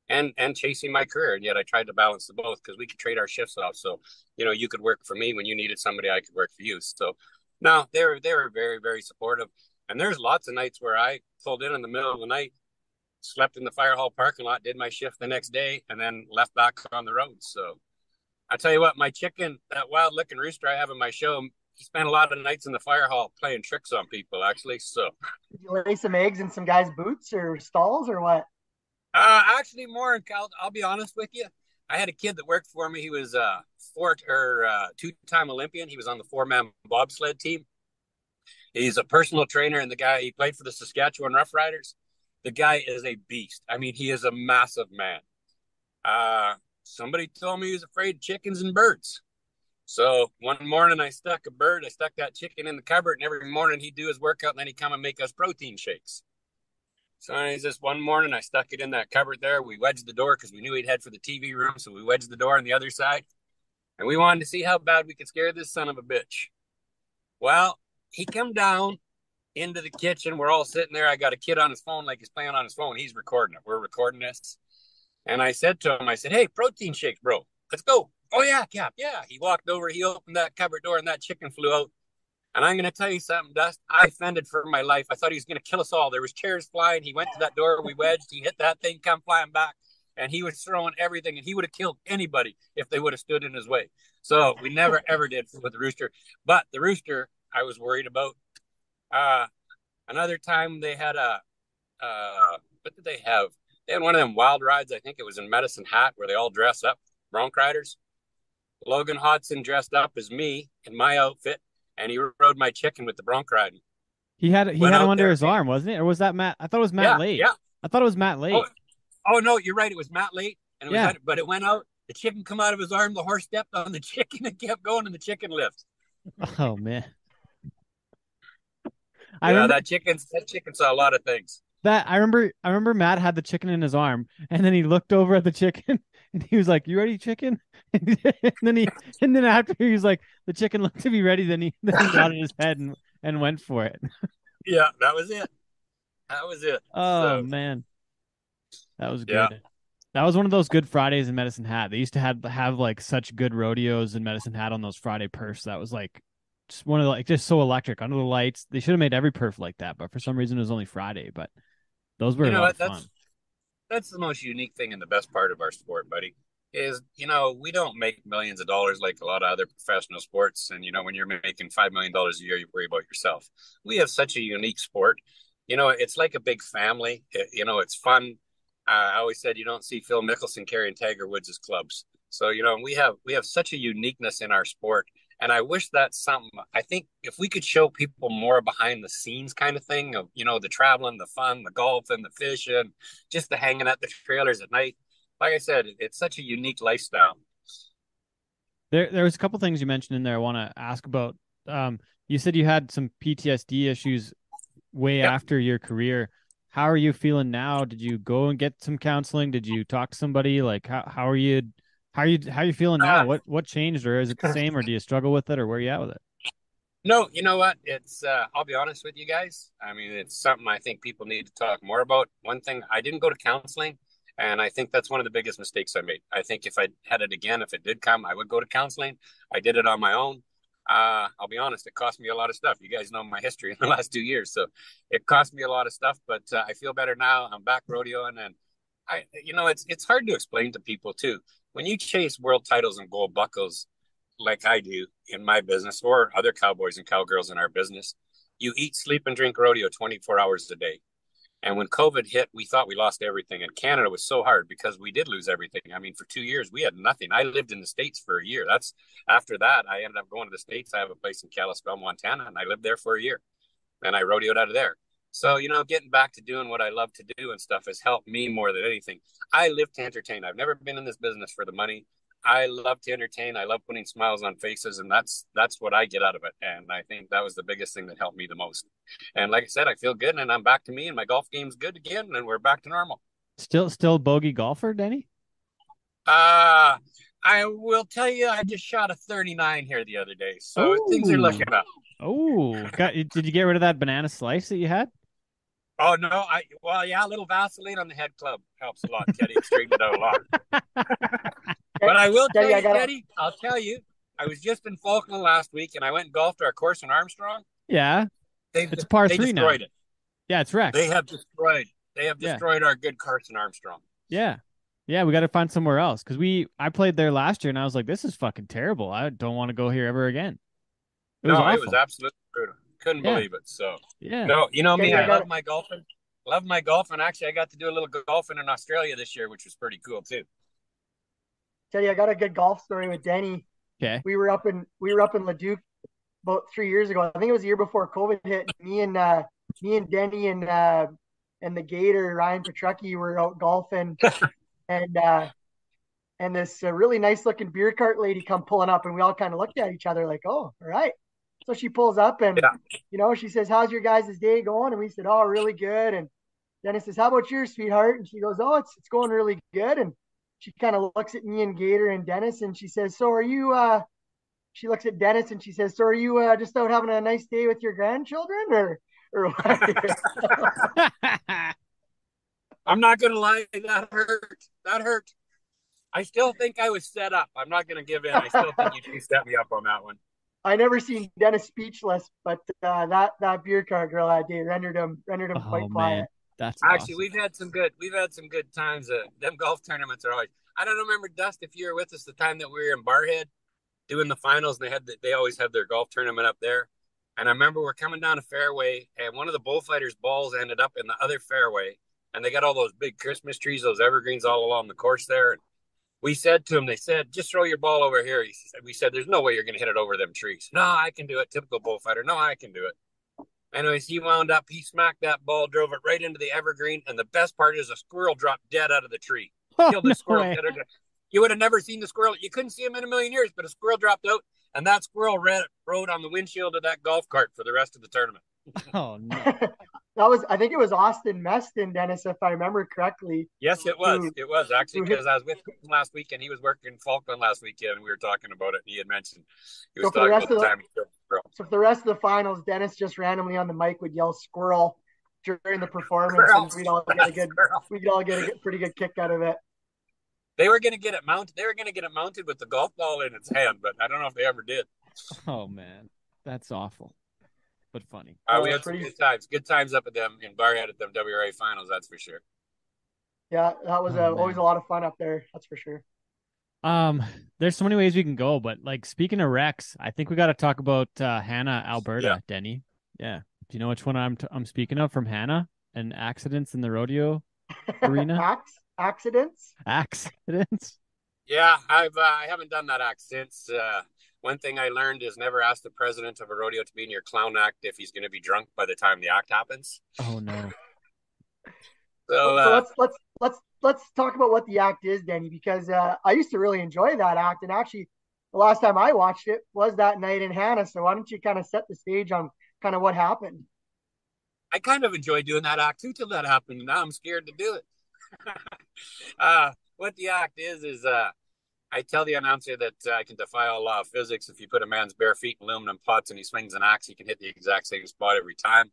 and chasing my career. And yet I tried to balance the both because we could trade our shifts off. So you could work for me when you needed somebody. I could work for you. So no, they were very, very supportive. And there's lots of nights where I pulled in the middle of the night, slept in the fire hall parking lot, did my shift the next day, and then left back on the road. So I tell you what, my chicken, that wild looking rooster I have in my show, he spent a lot of nights in the fire hall playing tricks on people, actually. So, Did you lay some eggs in some guys' boots or stalls or what? actually, more in Cal. I'll be honest with you. I had a kid that worked for me. He was two-time Olympian. He was on the four-man bobsled team. He's a personal trainer, and he played for the Saskatchewan Roughriders. The guy is a beast. I mean, he is a massive man. Somebody told me he was afraid of chickens and birds. So one morning I stuck that chicken in the cupboard, and every morning he'd do his workout, and then he'd come and make us protein shakes. So anyways, this one morning I stuck it in that cupboard there. We wedged the door because we knew he'd head for the TV room. So we wedged the door on the other side, and we wanted to see how bad we could scare this son of a bitch. Well, he come down into the kitchen. We're all sitting there. I got a kid on his phone, like he's playing on his phone. He's recording it. We're recording this. And I said to him, I said, hey, protein shakes, bro. Let's go. Oh, yeah, Cap. Yeah. He walked over. He opened that cupboard door and that chicken flew out. And I'm going to tell you something, Dust. I fended for my life. I thought he was going to kill us all. There was chairs flying. He went to that door. We wedged. He hit that thing, come flying back. And he was throwing everything. And he would have killed anybody if they would have stood in his way. So we never, ever did with the rooster. But the rooster, I was worried about. Another time they had what did they have? They had one of them wild rides. I think it was in Medicine Hat where they all dress up, bronc riders. Logan Hodson dressed up as me in my outfit, and he rode my chicken with the bronc riding. He had him under his arm, wasn't it? Or was that Matt? I thought it was Matt Late. Yeah. I thought it was Matt Late. Oh no, you're right. It was Matt Late, and but it went out. The chicken come out of his arm. The horse stepped on the chicken and kept going, and the chicken lifts. Oh man. That chicken saw a lot of things. I remember Matt had the chicken in his arm, and then he looked over at the chicken and he was like, "You ready, chicken?" and then after he was like, the chicken looked to be ready, then he nodded his head and went for it. Yeah, that was it. Oh man. That was good. Yeah. That was one of those good Fridays in Medicine Hat. They used to have like such good rodeos in Medicine Hat on those Friday perfs. That was like just one of the, just so electric under the lights. They should have made every perf like that, but for some reason it was only Friday. But those were a lot of fun. That's the most unique thing and the best part of our sport, buddy, is, we don't make millions of dollars like a lot of other professional sports. And, when you're making $5 million a year, you worry about yourself. We have such a unique sport. It's like a big family. It's fun. I always said you don't see Phil Mickelson carrying Tiger Woods' clubs. So, we have such a uniqueness in our sport. And I wish that's something, I think if we could show people more behind the scenes kind of thing of, the traveling, the fun, the golfing, the fishing, just the hanging at the trailers at night. Like I said, it's such a unique lifestyle. There was a couple things you mentioned in there I want to ask about. You said you had some PTSD issues way after your career. How are you feeling now? Did you go and get some counseling? Did you talk to somebody? Like how are you feeling now? What changed, or is it the same, or do you struggle with it, or where are you at with it? No, you know what? It's I'll be honest with you guys. I mean, it's something I think people need to talk more about. One thing, I didn't go to counseling, and I think that's one of the biggest mistakes I made. I think if I had it again, if it did come, I would go to counseling. I did it on my own. I'll be honest, it cost me a lot of stuff. You guys know my history in the last 2 years, so it cost me a lot of stuff, but I feel better now. I'm back rodeoing, and it's hard to explain to people too. When you chase world titles and gold buckles like I do in my business, or other cowboys and cowgirls in our business, you eat, sleep, and drink rodeo 24 hours a day. And when COVID hit, we thought we lost everything. And Canada was so hard because we did lose everything. I mean, for 2 years, we had nothing. I lived in the States for a year. After that, I ended up going to the States. I have a place in Kalispell, Montana, and I lived there for a year. And I rodeoed out of there. So, getting back to doing what I love to do and stuff has helped me more than anything. I live to entertain. I've never been in this business for the money. I love to entertain. I love putting smiles on faces, and that's what I get out of it. And I think that was the biggest thing that helped me the most. And like I said, I feel good, and I'm back to me, and my golf game's good again, and we're back to normal. Still bogey golfer, Denny? I will tell you, I just shot a 39 here the other day, so things are looking up. Oh, did you get rid of that banana slice that you had? Oh no, a little Vaseline on the head club helps a lot, Teddy. It straightened it out a lot. But I will tell you, Teddy, I'll tell you, I was just in Falkland last week, and I went and golfed our course in Armstrong. Yeah, it's par 3 now. It. Yeah, it's wrecked. They have destroyed our good course in Armstrong. Yeah, we got to find somewhere else because I played there last year, and I was like, this is fucking terrible. I don't want to go here ever again. It was absolutely brutal. Couldn't believe it. So no, me, I love my golfing. Actually, I got to do a little golfing in Australia this year, which was pretty cool too. Tell you, I got a good golf story with Denny. Okay. We were up in Leduc about 3 years ago. I think it was the year before COVID hit. Me and Denny and the Gator Ryan Petrucci were out golfing, and this really nice looking beer cart lady come pulling up, and we all kind of looked at each other like, oh, all right. So she pulls up and she says, "How's your guys' day going?" And we said, "Oh, really good." And Dennis says, "How about yours, sweetheart?" And she goes, "Oh, it's going really good." And she kind of looks at me and Gator and Dennis, and she says, "So are you?" She looks at Dennis and she says, "So are you just out having a nice day with your grandchildren, or or what? I'm not gonna lie, that hurt. That hurt. I still think I was set up. I'm not gonna give in. I still think you two set me up on that one. I never seen Dennis speechless, but that beer car girl that day rendered him quite Oh quiet. man, that's Actually, awesome. we've had some good times. Them golf tournaments are always. I don't remember, Dust, if you were with us the time that we were in Barhead doing the finals, and they always have their golf tournament up there. And I remember we're coming down a fairway, and one of the bullfighters' balls ended up in the other fairway, and they got all those big Christmas trees, those evergreens all along the course there. And we said to him, they said, just throw your ball over here. We said, there's no way you're going to hit it over them trees. No, I can do it. Typical bullfighter. No, I can do it. Anyways, he wound up, he smacked that ball, drove it right into the evergreen. And the best part is a squirrel dropped dead out of the tree. Killed the No squirrel. way. You would have never seen the squirrel. You couldn't see him in a million years, but a squirrel dropped out. And that squirrel rode on the windshield of that golf cart for the rest of the tournament. Oh no. I think it was Austin Meston, Dennis, if I remember correctly. Yes, it was. It was actually, who hit- because I was with him last weekend. He was working Falkland last weekend, and we were talking about it. And he had mentioned he was So for the talking rest about of the the- time he killed the squirrel. So for the rest of the finals, Dennis just randomly on the mic would yell "squirrel" during the performance, Squirrel. and we'd all get a pretty good kick out of it. They were going to get it mounted. They were going to get it mounted with the golf ball in its hand, but I don't know if they ever did. Oh man, that's awful, but funny. We had some good times. Good times up at them in Barhead at them WRA finals. That's for sure. Yeah, that was Oh, always man. a lot of fun up there. That's for sure. There's so many ways we can go, but like speaking of wrecks, I think we got to talk about Hannah, Alberta, Yeah. Denny. Yeah. Do you know which one I'm speaking of from Hannah and accidents in the rodeo arena? Accidents. Accidents. Yeah, I haven't done that act since. One thing I learned is never ask the president of a rodeo to be in your clown act if he's going to be drunk by the time the act happens. Oh no. So let's talk about what the act is, Denny, because I used to really enjoy that act, and actually, the last time I watched it was that night in Hannah. So why don't you kind of set the stage on kind of what happened? I kind of enjoy doing that act too till that happened. Now I'm scared to do it. What the act is I tell the announcer that I can defy all law of physics. If you put a man's bare feet in aluminum pots and he swings an axe, he can hit the exact same spot every time.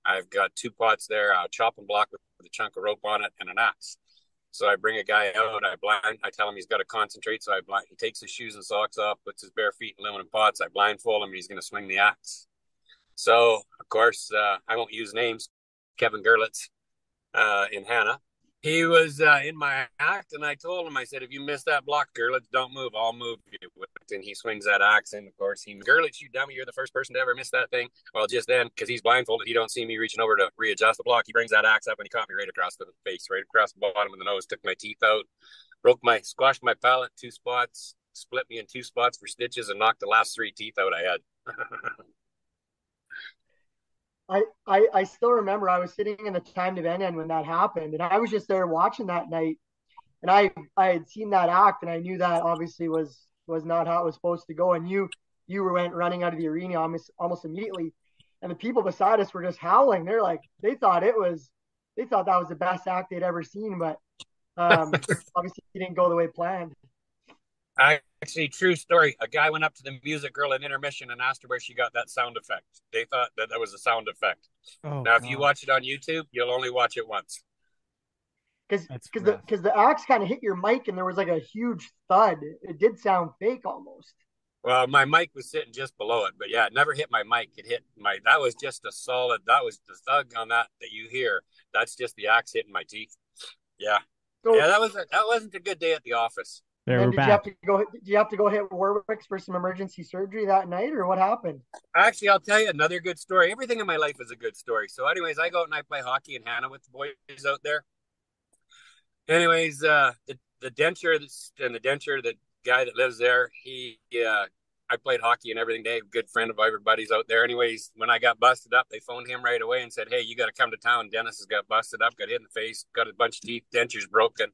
I've got 2 pots there, a chopping block with a chunk of rope on it and an axe. So I bring a guy out, I tell him he's got to concentrate. So he takes his shoes and socks off, puts his bare feet in aluminum pots. I blindfold him and he's going to swing the axe. So, of course, I won't use names. Kevin Gerlitz in Hannah. He was in my act, and I told him, I said, if you miss that block, Gerlitz, don't move. I'll move you. And he swings that axe, and of course, Gerlitz, you dummy, you're the first person to ever miss that thing. Well, just then, because he's blindfolded, he don't see me reaching over to readjust the block. He brings that axe up, and he caught me right across the face, right across the bottom of the nose, took my teeth out, squashed my palate 2 spots, split me in 2 spots for stitches, and knocked the last 3 teeth out I had. I still remember I was sitting in the timed event end when that happened, and I was just there watching that night, and I had seen that act, and I knew that obviously was not how it was supposed to go, and you went running out of the arena almost immediately, and the people beside us were just howling. They're like, they thought that was the best act they'd ever seen, but obviously it didn't go the way planned. Actually, true story. A guy went up to the music girl in intermission and asked her where she got that sound effect. They thought that was a sound effect. Oh, now, if you watch it on YouTube, you'll only watch it once. Because the axe kind of hit your mic and there was like a huge thud. It did sound fake almost. Well, my mic was sitting just below it, but yeah, it never hit my mic. It hit that was just that was the thud on that you hear. That's just the axe hitting my teeth. Yeah. So, yeah, that wasn't a good day at the office. Did you have to go hit Warwick's for some emergency surgery that night, or what happened? Actually, I'll tell you another good story. Everything in my life is a good story. So anyways, I go out and I play hockey in Hannah with the boys out there. Anyways, the denture, the guy that lives there, I played hockey and everything day. Good friend of everybody's out there. Anyways, when I got busted up, they phoned him right away and said, hey, you got to come to town. Dennis has got busted up, got hit in the face, got a bunch of teeth, dentures broken.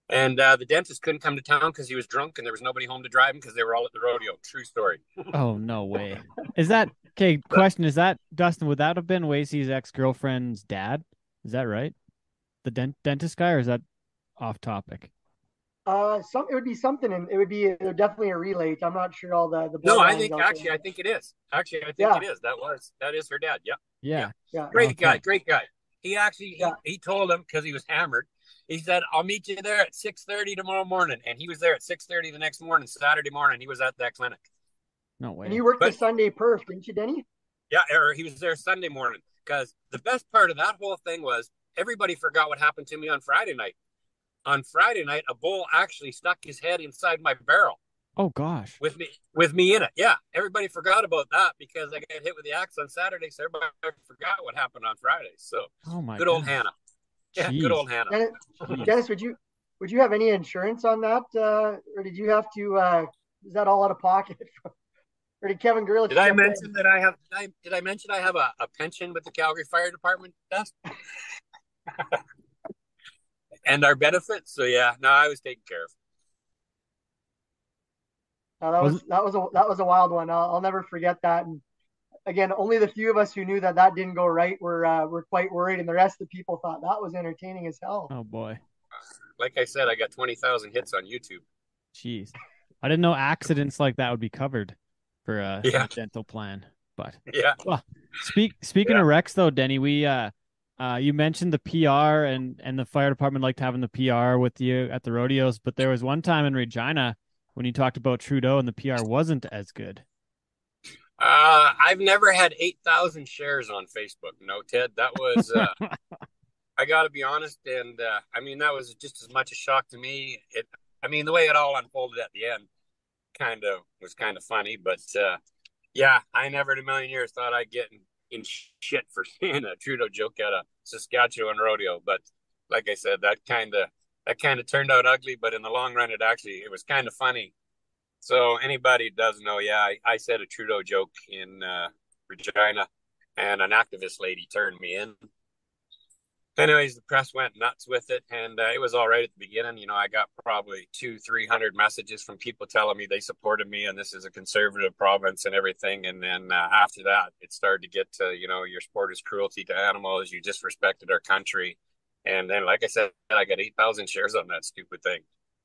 And the dentist couldn't come to town because he was drunk and there was nobody home to drive him because they were all at the rodeo. True story. Oh, no way. Is that, okay, question, is that, Dustin, would that have been Wasey's ex-girlfriend's dad? Is that right? The dentist guy, or is that off topic? It would be something, and it would be definitely a relate. I'm not sure all the. No, I think it is. Actually, I think it is. That is her dad. Yep. Yeah. Yeah. Great guy, Okay. great guy. He actually Yeah. he told him because he was hammered. He said, "I'll meet you there at 6:30 tomorrow morning," and he was there at 6:30 the next morning, Saturday morning. He was at that clinic. No And way. you worked the But Sunday perf, didn't you, Denny? yeah, or he was there Sunday morning because the best part of that whole thing was everybody forgot what happened to me on Friday night. On Friday night, a bull actually stuck his head inside my barrel Oh gosh. with me in it. Yeah, everybody forgot about that because I got hit with the axe on Saturday, so everybody forgot what happened on Friday. So Oh my good old goodness. Hannah. Yeah, good Jeez. old Hannah. Dennis, Jeez. Dennis, would you have any insurance on that, or did you have to? Is that all out of pocket, or did Kevin Gurlick Did I chip in? mention that I have? Did I mention I have a pension with the Calgary Fire Department? That's and our benefits. So yeah, no, I was taken care of. No, Was that was a wild one. I'll never forget that. And again, only the few of us who knew that that didn't go right were quite worried, and the rest of the people thought that was entertaining as hell. oh boy. Like I said, I got 20,000 hits on YouTube. Jeez. I didn't know accidents like that would be covered for Yeah, a dental plan. But yeah, well, speaking yeah. of Rex though, Denny, we you mentioned the PR and the fire department liked having the PR with you at the rodeos, but there was one time in Regina when you talked about Trudeau and the PR wasn't as good. I've never had 8,000 shares on Facebook. No, Ted, that was. I got to be honest, and I mean that was just as much a shock to me. I mean, the way it all unfolded at the end, was kind of funny, but yeah, I never in a million years thought I'd get in shit for saying a Trudeau joke at a Saskatchewan rodeo. But like I said, that kind of turned out ugly. But in the long run, it was kind of funny. So anybody doesn't know, yeah, I said a Trudeau joke in Regina, and an activist lady turned me in. Anyways, the press went nuts with it, and it was all right at the beginning. I got probably 200-300 messages from people telling me they supported me, and this is a conservative province and everything. And then after that, it started to get to, your sport is cruelty to animals. You disrespected our country. And then, like I said, I got 8,000 shares on that stupid thing.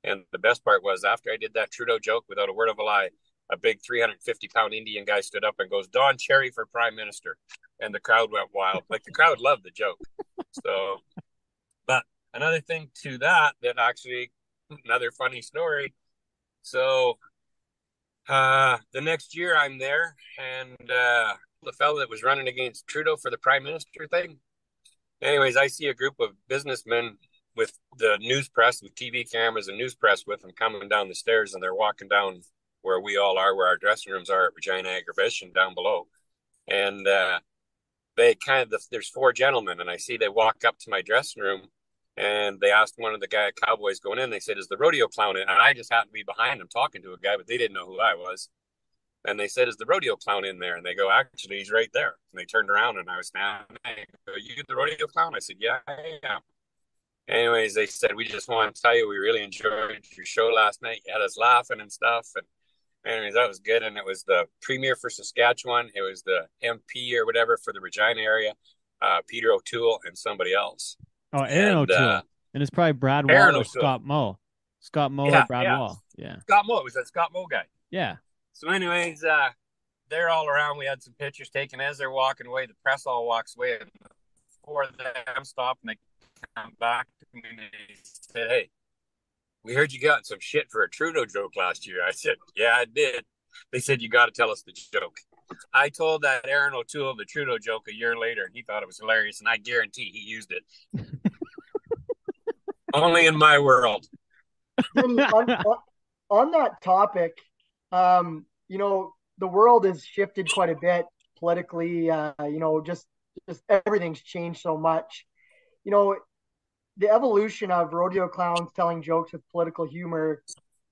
And the best part was after I did that Trudeau joke, without a word of a lie, a big 350-pound Indian guy stood up and goes, "Don Cherry for prime minister." And the crowd went wild. Like the crowd loved the joke. So, but another thing to that actually, another funny story. So, the next year I'm there, and the fellow that was running against Trudeau for the prime minister thing. Anyways, I see a group of businessmen with the news press, with TV cameras and news press with them coming down the stairs, and they're walking down where we all are, where our dressing rooms are at Regina Agribition down below. And there's four gentlemen, and I see they walk up to my dressing room, and they asked one of the cowboys going in, they said, "Is the rodeo clown in?" And I just happened to be behind them talking to a guy, but they didn't know who I was. And they said, "Is the rodeo clown in there?" And they go, "Actually, he's right there." And they turned around, and I was standing. "Are you the rodeo clown?" I said, "Yeah, I am." Anyways, they said, "We just want to tell you we really enjoyed your show last night. You had us laughing and stuff." And anyways, that was good. And it was the premier for Saskatchewan. It was the MP or whatever for the Regina area, Peter O'Toole and somebody else. Oh, Aaron And O'Toole. And it's probably Brad Aaron Wall or O'Toole. Scott Moe. Scott Moe or Yeah, Brad yeah. Wall. Yeah. Scott Moe. It was that Scott Moe guy. Yeah. So anyways, they're all around. We had some pictures taken. As they're walking away, the press all walks away. And four of them stop, and they come back to me and they said, "Hey, we heard you got some shit for a Trudeau joke last year." I said, "Yeah, I did." They said, "You got to tell us the joke." I told that Aaron O'Toole the Trudeau joke a year later, and he thought it was hilarious, and I guarantee he used it. Only in my world. Denny, on that topic, the world has shifted quite a bit politically. Just everything's changed so much. The evolution of rodeo clowns telling jokes with political humor,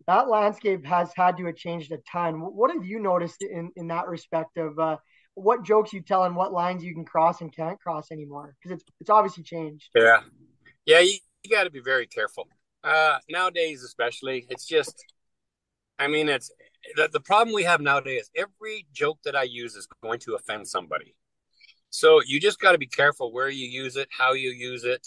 that landscape has had to have changed a ton. What have you noticed in that respect of what jokes you tell and what lines you can cross and can't cross anymore? Because it's obviously changed. Yeah. Yeah, you got to be very careful. Nowadays, especially, it's just, I mean, it's the problem we have nowadays. Every joke that I use is going to offend somebody. So you just got to be careful where you use it, how you use it.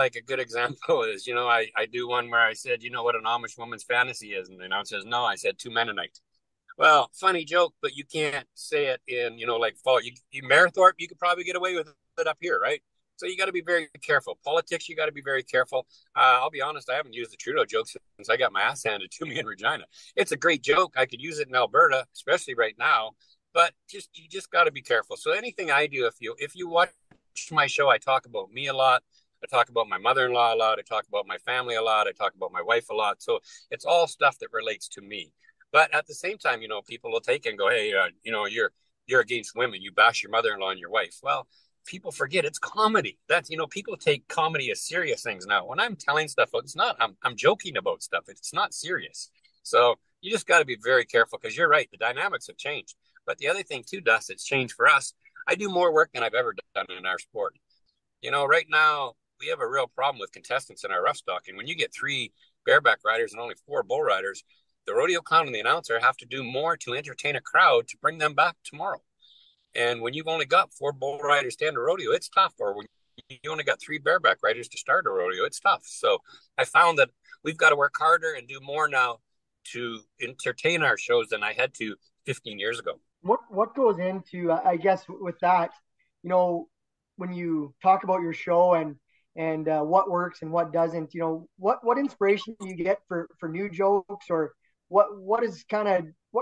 Like a good example is, I do one where I said, "You know what an Amish woman's fantasy is?" And the announcer says, "No." I said, "Two Mennonite." Well, funny joke, but you can't say it in, like fall. You Marathorpe, you could probably get away with it up here, right? So you got to be very careful. Politics, you got to be very careful. I'll be honest, I haven't used the Trudeau joke since I got my ass handed to me in Regina. It's a great joke. I could use it in Alberta, especially right now. But you just got to be careful. So anything I do, if you watch my show, I talk about me a lot. I talk about my mother-in-law a lot. I talk about my family a lot. I talk about my wife a lot. So it's all stuff that relates to me. But at the same time, people will take it and go, hey, you're against women. You bash your mother-in-law and your wife. Well, people forget it's comedy. That's, people take comedy as serious things now. When I'm telling stuff, it's not, I'm joking about stuff. It's not serious. So you just got to be very careful because you're right. The dynamics have changed. But the other thing too, Dust, it's changed for us. I do more work than I've ever done in our sport. Right now we have a real problem with contestants in our rough stock. And when you get 3 bareback riders and only 4 bull riders, the rodeo clown and the announcer have to do more to entertain a crowd to bring them back tomorrow. And when you've only got 4 bull riders to end a rodeo, it's tough. Or when you only got 3 bareback riders to start a rodeo, it's tough. So I found that we've got to work harder and do more now to entertain our shows than I had to 15 years ago. What goes into, I guess, with that, when you talk about your show and what works and what doesn't, what inspiration do you get for new jokes, or what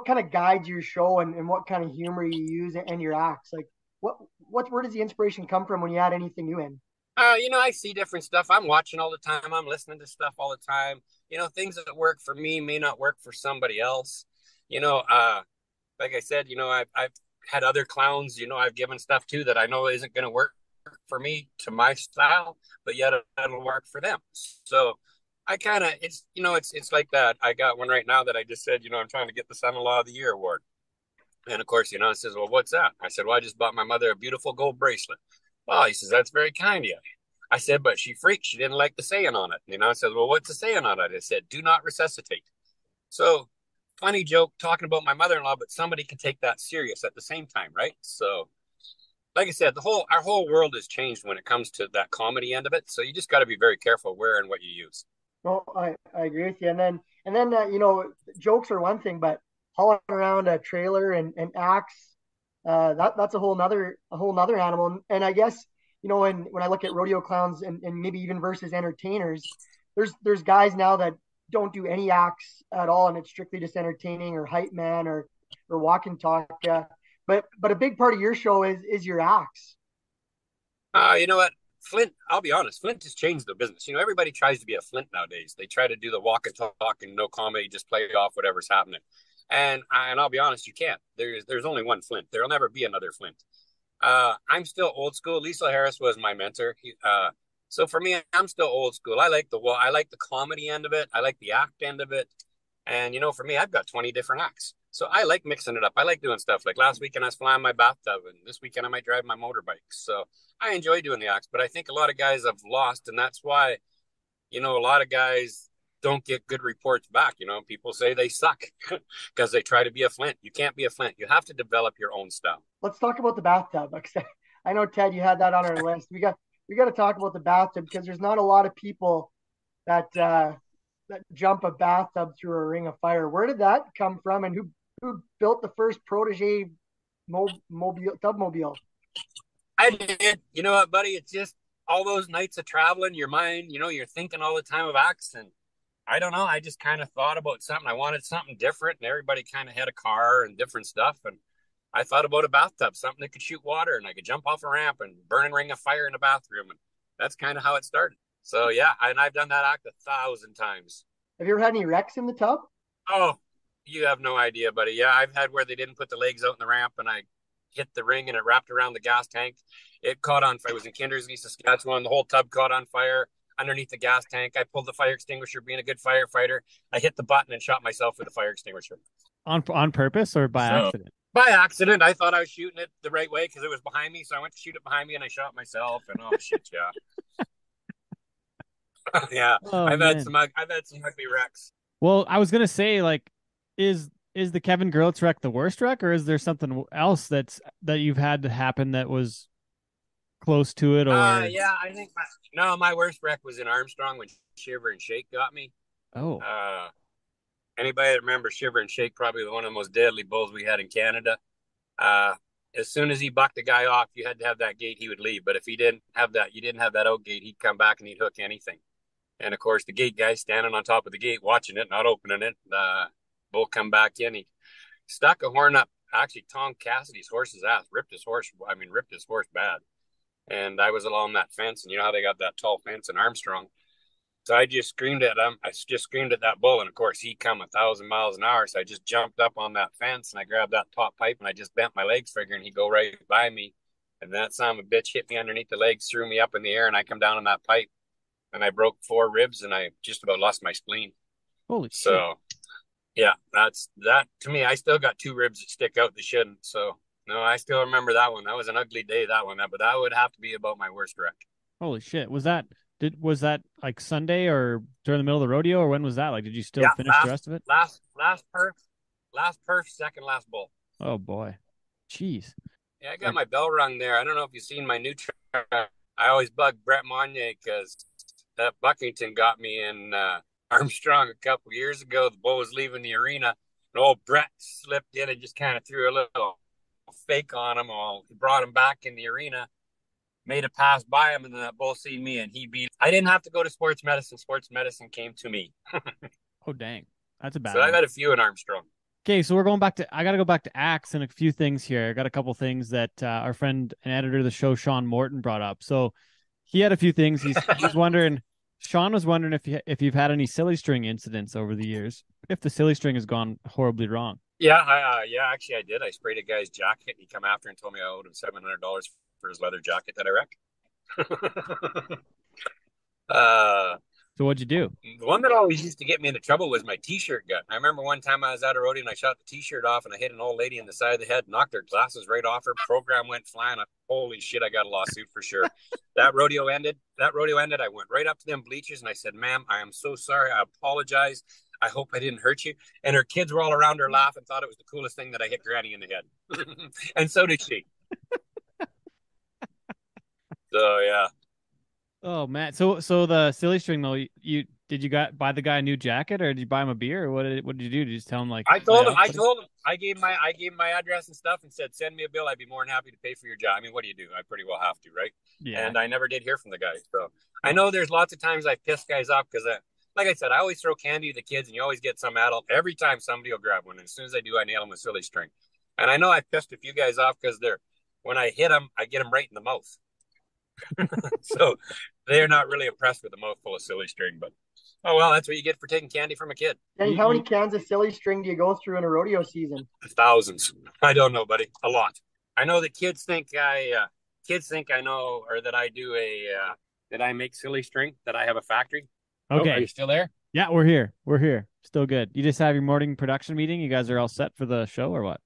kind of guides your show, and what kind of humor you use and your acts? Like where does the inspiration come from when you add anything new in? I see different stuff. I'm watching all the time. I'm listening to stuff all the time. Things that work for me may not work for somebody else. Like I said, I've had other clowns, I've given stuff to that I know isn't going to work for me to my style, but yet it'll work for them. So I kind of, it's like that. I got one right now that I just said, I'm trying to get the Son-in-Law of the Year award. And of course, it says, well, what's that? I said, well, I just bought my mother a beautiful gold bracelet. Well, he says, that's very kind of you. I said, but she freaked. She didn't like the saying on it. I said, well, what's the saying on it? I said, do not resuscitate. So funny joke talking about my mother-in-law, but somebody can take that serious at the same time, right? So like I said, our whole world has changed when it comes to that comedy end of it. So you just got to be very careful where and what you use. Well, I agree with you. And then jokes are one thing, but hauling around a trailer and acts, that's a whole nother animal. And I guess, when I look at rodeo clowns and maybe even versus entertainers, there's guys now that don't do any acts at all, and it's strictly just entertaining or hype man or walk and talk. But a big part of your show is your acts. You know what? Flint, I'll be honest, Flint has changed the business. Everybody tries to be a Flint nowadays. They try to do the walk and talk and no comedy, just play off whatever's happening. And I'll be honest, you can't. There's only one Flint. There'll never be another Flint. I'm still old school. Lisa Harris was my mentor. So for me, I'm still old school. I like the comedy end of it. I like the act end of it. And for me, I've got 20 different acts. So I like mixing it up. I like doing stuff. Like last weekend I was flying my bathtub, and this weekend I might drive my motorbike. So I enjoy doing the acts, but I think a lot of guys have lost, and that's why, a lot of guys don't get good reports back. People say they suck because they try to be a Flint. You can't be a Flint. You have to develop your own style. Let's talk about the bathtub. I know, Ted, you had that on our list. We got to talk about the bathtub because there's not a lot of people that jump a bathtub through a ring of fire. Where did that come from, and who built the first protege tubmobile? I did. You know what, buddy? It's just all those nights of traveling, your mind, you're thinking all the time of acts, and I don't know. I just kind of thought about something. I wanted something different, and everybody kind of had a car and different stuff. And I thought about a bathtub, something that could shoot water, and I could jump off a ramp and burn a ring of fire in the bathroom. And that's kind of how it started. So, yeah, and I've done that act 1,000 times. Have you ever had any wrecks in the tub? Oh, you have no idea, buddy. Yeah, I've had where they didn't put the legs out in the ramp, and I hit the ring, and it wrapped around the gas tank. It caught on fire. It was in Kindersley, Saskatchewan. The whole tub caught on fire underneath the gas tank. I pulled the fire extinguisher, being a good firefighter. I hit the button and shot myself with the fire extinguisher. On purpose or by accident? By accident. I thought I was shooting it the right way because it was behind me, so I went to shoot it behind me, and I shot myself. And oh shit, yeah. Yeah, Oh, I've man. had some ugly wrecks. Well, I was gonna say, like, is the Kevin Gurlitz wreck the worst wreck, or is there something else that you've had to happen that was close to it? Or yeah, I think my worst wreck was in Armstrong when Shiver and Shake got me. oh, anybody that remembers Shiver and Shake, probably one of the most deadly bulls we had in Canada. Uh, as soon as he bucked the guy off, you had to have that gate, he would leave. But if he didn't have that, you didn't have that out gate, he'd come back and he'd hook anything. And of course, the gate guy standing on top of the gate, watching it, not opening it. Bull come back in. He stuck a horn up. Actually, Tom Cassidy's horse's ass, ripped his horse bad. And I was along that fence, and you know how they got that tall fence in Armstrong. So I just screamed at him. I just screamed at that bull, and of course he come 1,000 miles an hour. So I just jumped up on that fence and I grabbed that top pipe and I just bent my legs, figuring he'd go right by me. And that son of a bitch hit me underneath the legs, threw me up in the air, and I come down on that pipe, and I broke 4 ribs, and I just about lost my spleen. Holy shit. So, yeah, that's that to me. I still got 2 ribs that stick out that shouldn't. So, no, I still remember that one. That was an ugly day, that one. But that would have to be about my worst wreck. Holy shit. Was that like Sunday or during the middle of the rodeo, or when was that? Like, did you still finish the rest of it? Last perf, second last bull. Oh boy. Jeez. Yeah, I got my bell rung there. I don't know if you've seen my new truck. I always bug Brett Monnier because that Buckington got me in Armstrong a couple years ago. The bull was leaving the arena, and old Brett slipped in and just kind of threw a little fake on him. He brought him back in the arena, made a pass by him, and then that bull seen me, and he beat. I didn't have to go to sports medicine. Sports medicine came to me. Oh, dang. That's a bad So one. I got a few in Armstrong. Okay, so I got to go back to Axe and a few things here. I got a couple things that our friend and editor of the show, Sean Morton, brought up. So he had a few things. He's wondering, Sean was wondering if you've had any silly string incidents over the years, if the silly string has gone horribly wrong. Yeah, actually I did. I sprayed a guy's jacket, and he come after and told me I owed him $700 for his leather jacket that I wrecked. So what'd you do? The one that always used to get me into trouble was my T-shirt gun. I remember one time I was at a rodeo and I shot the T-shirt off, and I hit an old lady in the side of the head, knocked her glasses right off her. Program went flying. Holy shit, I got a lawsuit for sure. That rodeo ended. I went right up to them bleachers and I said, "Ma'am, I am so sorry. I apologize. I hope I didn't hurt you." And her kids were all around her laughing, thought it was the coolest thing that I hit Granny in the head. And so did she. So, yeah. Oh man, so the silly string though, did you buy the guy a new jacket, or did you buy him a beer, or what did you do? Did you just tell him like? I told him. I gave him my address and stuff, and said, "Send me a bill. I'd be more than happy to pay for your job." I mean, what do you do? I pretty well have to, right? Yeah. And I never did hear from the guy. So I know there's lots of times I piss guys off because, like I said, I always throw candy to the kids, and you always get some adult. Every time somebody will grab one, and as soon as I do, I nail them with silly string. And I know I pissed a few guys off because when I hit them, I get them right in the mouth. So they're not really impressed with a mouthful of silly string, but oh well, that's what you get for taking candy from a kid. Hey, how many cans of silly string do you go through in a rodeo season? Thousands. I don't know, buddy. A lot. I know that kids think I know, or that I do that I make silly string, that I have a factory. Okay. Oh, are you still there? Yeah, we're here. We're here. Still good. You just have your morning production meeting. You guys are all set for the show, or what?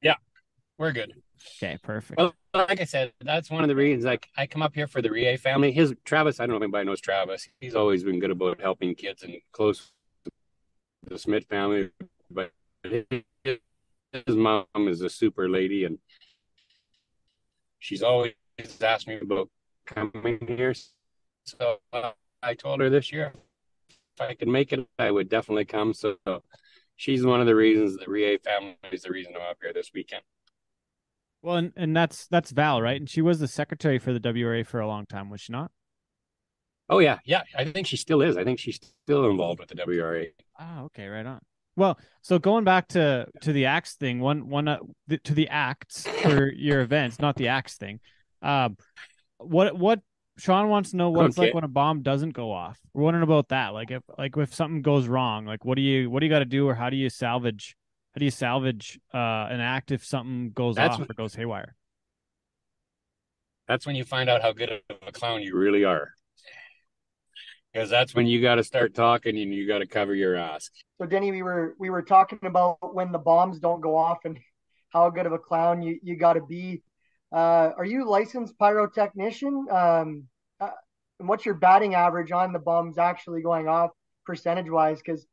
Yeah, we're good. Okay, perfect. Well, like I said, that's one of the reasons I come up here for the Rie family. Travis, I don't know if anybody knows Travis. He's always been good about helping kids and close to the Smith family. But his mom is a super lady, and she's always asked me about coming here. So I told her this year, if I could make it, I would definitely come. So she's one of the reasons the Rie family is the reason I'm up here this weekend. Well, and that's Val, right? And she was the secretary for the WRA for a long time, was she not? Oh yeah. I think she still is. I think she's still involved with the WRA. Oh, okay, right on. Well, so going back to the axe thing, to the acts for your events, not the axe thing. What Sean wants to know what it's like when a bomb doesn't go off. We're wondering about that. Like if something goes wrong, like what do you got to do, or how do you salvage an act if something goes off or goes haywire? That's when you find out how good of a clown you really are. Because that's when you got to start talking and you got to cover your ass. So Denny, we were talking about when the bombs don't go off and how good of a clown you got to be. Are you a licensed pyrotechnician? And what's your batting average on the bombs actually going off percentage wise? Because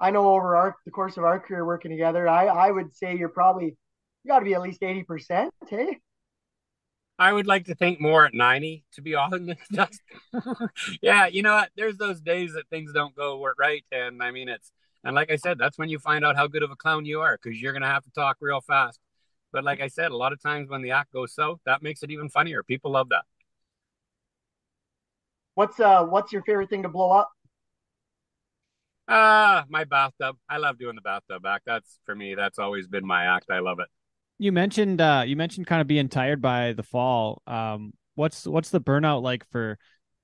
I know over the course of our career working together, I would say you got to be at least 80%. Hey. I would like to think more at 90, to be honest. Yeah, you know what? There's those days that things don't go right, and I mean And like I said, that's when you find out how good of a clown you are, because you're going to have to talk real fast. But like I said, a lot of times when the act goes south, that makes it even funnier. People love that. What's your favorite thing to blow up? My bathtub. I love doing the bathtub act. That's for me. That's always been my act. I love it. You mentioned kind of being tired by the fall. What's the burnout like for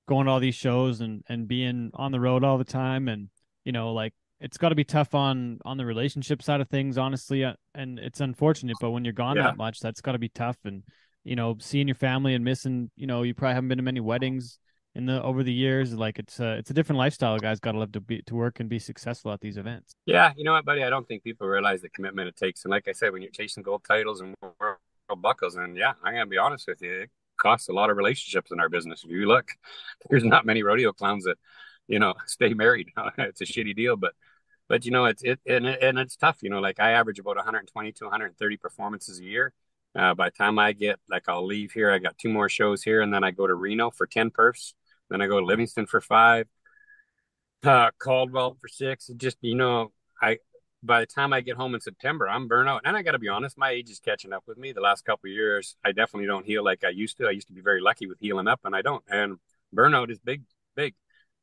going to all these shows and being on the road all the time? And like it's got to be tough on the relationship side of things, honestly. And it's unfortunate, but when you're gone Yeah. that much, that's got to be tough. And seeing your family and missing, you probably haven't been to many weddings over the years. Like it's a different lifestyle. A guy's got to live to work and be successful at these events. Yeah, you know what, buddy? I don't think people realize the commitment it takes. And like I said, when you're chasing gold titles and world buckles, and yeah, I'm gonna be honest with you, it costs a lot of relationships in our business. If you look, there's not many rodeo clowns that, stay married. It's a shitty deal, but and it's tough. Like I average about 120 to 130 performances a year. By the time I'll leave here, I got 2 more shows here, and then I go to Reno for 10 perfs. Then I go to Livingston for 5. Caldwell for 6. Just I by the time I get home in September, I'm burnt out. And I got to be honest, my age is catching up with me. The last couple of years, I definitely don't heal like I used to. I used to be very lucky with healing up, and I don't. And burnout is big, big.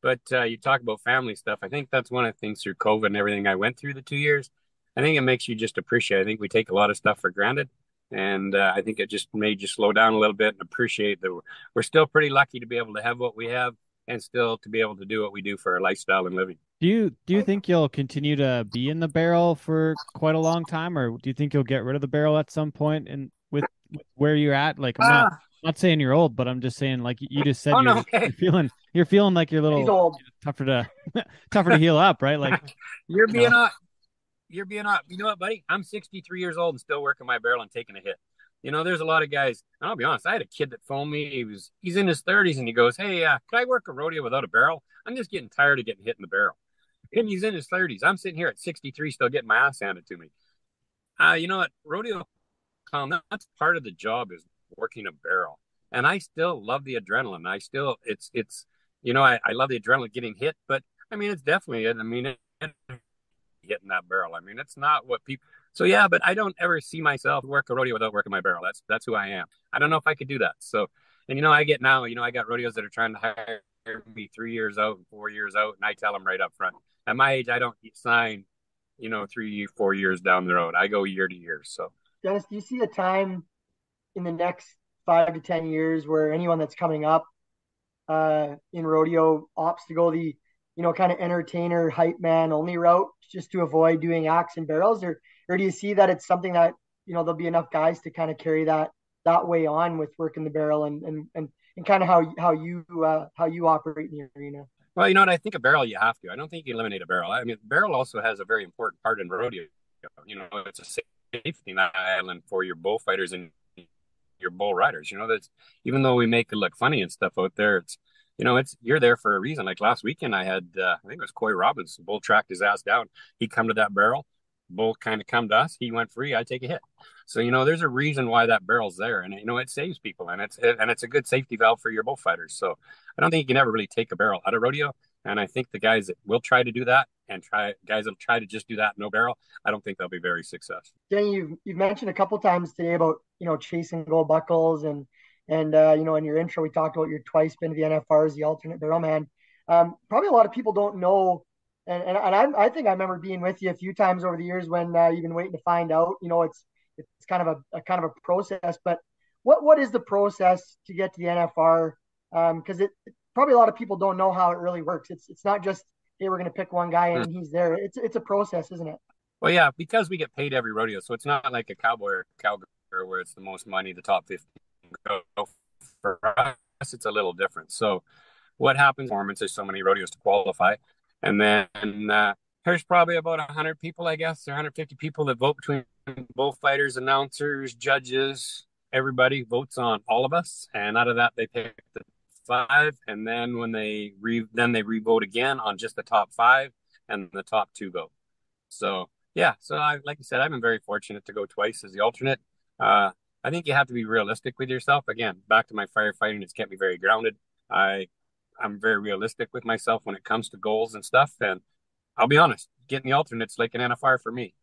But you talk about family stuff. I think that's one of the things through COVID and everything I went through the 2 years. I think it makes you just appreciate. I think we take a lot of stuff for granted. And I think it just made you slow down a little bit and appreciate that we're still pretty lucky to be able to have what we have and still to be able to do what we do for our lifestyle and living. Do you think you'll continue to be in the barrel for quite a long time, or do you think you'll get rid of the barrel at some point? And with where you're at, like I'm not saying you're old, but I'm just saying, like you just said, you're feeling like you're a He's little old. tougher to tougher to heal up, right? Like You're being off. You're being off. You know what, buddy? I'm 63 years old and still working my barrel and taking a hit. There's a lot of guys. And I'll be honest. I had a kid that phoned me. He's in his 30s and he goes, "Hey, can I work a rodeo without a barrel? I'm just getting tired of getting hit in the barrel." And he's in his 30s. I'm sitting here at 63, still getting my ass handed to me. You know what? Rodeo clown, that's part of the job is working a barrel. And I still love the adrenaline. I love the adrenaline getting hit, but I mean, it's definitely it. I mean, hitting that barrel. I mean, it's not what people. So yeah, but I don't ever see myself work a rodeo without working my barrel. That's who I am. I don't know if I could do that. So, and I get now, I got rodeos that are trying to hire me 3 years out and 4 years out, and I tell them right up front, at my age, I don't sign, 3, 4 years down the road. I go year to year. So, Dennis, do you see a time in the next 5 to 10 years where anyone that's coming up in rodeo opts to go the kind of entertainer hype man only route just to avoid doing acts and barrels, or do you see that it's something that there'll be enough guys to kind of carry that way on with working the barrel and kind of how you operate in the arena? well, you know what? I think a barrel you have to. I don't think you eliminate a barrel. I mean, barrel also has a very important part in rodeo. It's a safety net island for your bullfighters and your bull riders. That's even though we make it look funny and stuff out there, it's you're there for a reason. Like last weekend, I had I think it was Coy Robbins. Bull tracked his ass down. He come to that barrel. Bull kind of come to us. He went free. I take a hit. So there's a reason why that barrel's there, and it saves people, and it's a good safety valve for your bullfighters. So I don't think you can ever really take a barrel out of rodeo. And I think the guys that will try to do that and guys that'll try to just do that no barrel, I don't think they'll be very successful. Jenny, you've mentioned a couple times today about chasing gold buckles and in your intro we talked about your twice been to the NFR as the alternate barrel man. Probably a lot of people don't know, and I think I remember being with you a few times over the years when you've been waiting to find out. It's kind of a process, but what is the process to get to the NFR? Because it probably a lot of people don't know how it really works. It's not just, hey, we're going to pick one guy and he's there. It's a process, isn't it? Well, yeah, because we get paid every rodeo, so it's not like a Cowboy or Calgary where it's the most money, the top 50 go. For us, it's a little different. So what happens? Performance, there's so many rodeos to qualify, and then there's probably about 100 people, I guess, or 150 people that vote between bullfighters, announcers, judges. Everybody votes on all of us, and out of that, they pick the 5, and then when they re-vote again on just the top 5, and the top 2 go. So yeah, so like you said, I've been very fortunate to go twice as the alternate. I think you have to be realistic with yourself. Again, back to my firefighting, it's kept me very grounded. I'm very realistic with myself when it comes to goals and stuff. And I'll be honest, getting the alternates like an NFR for me.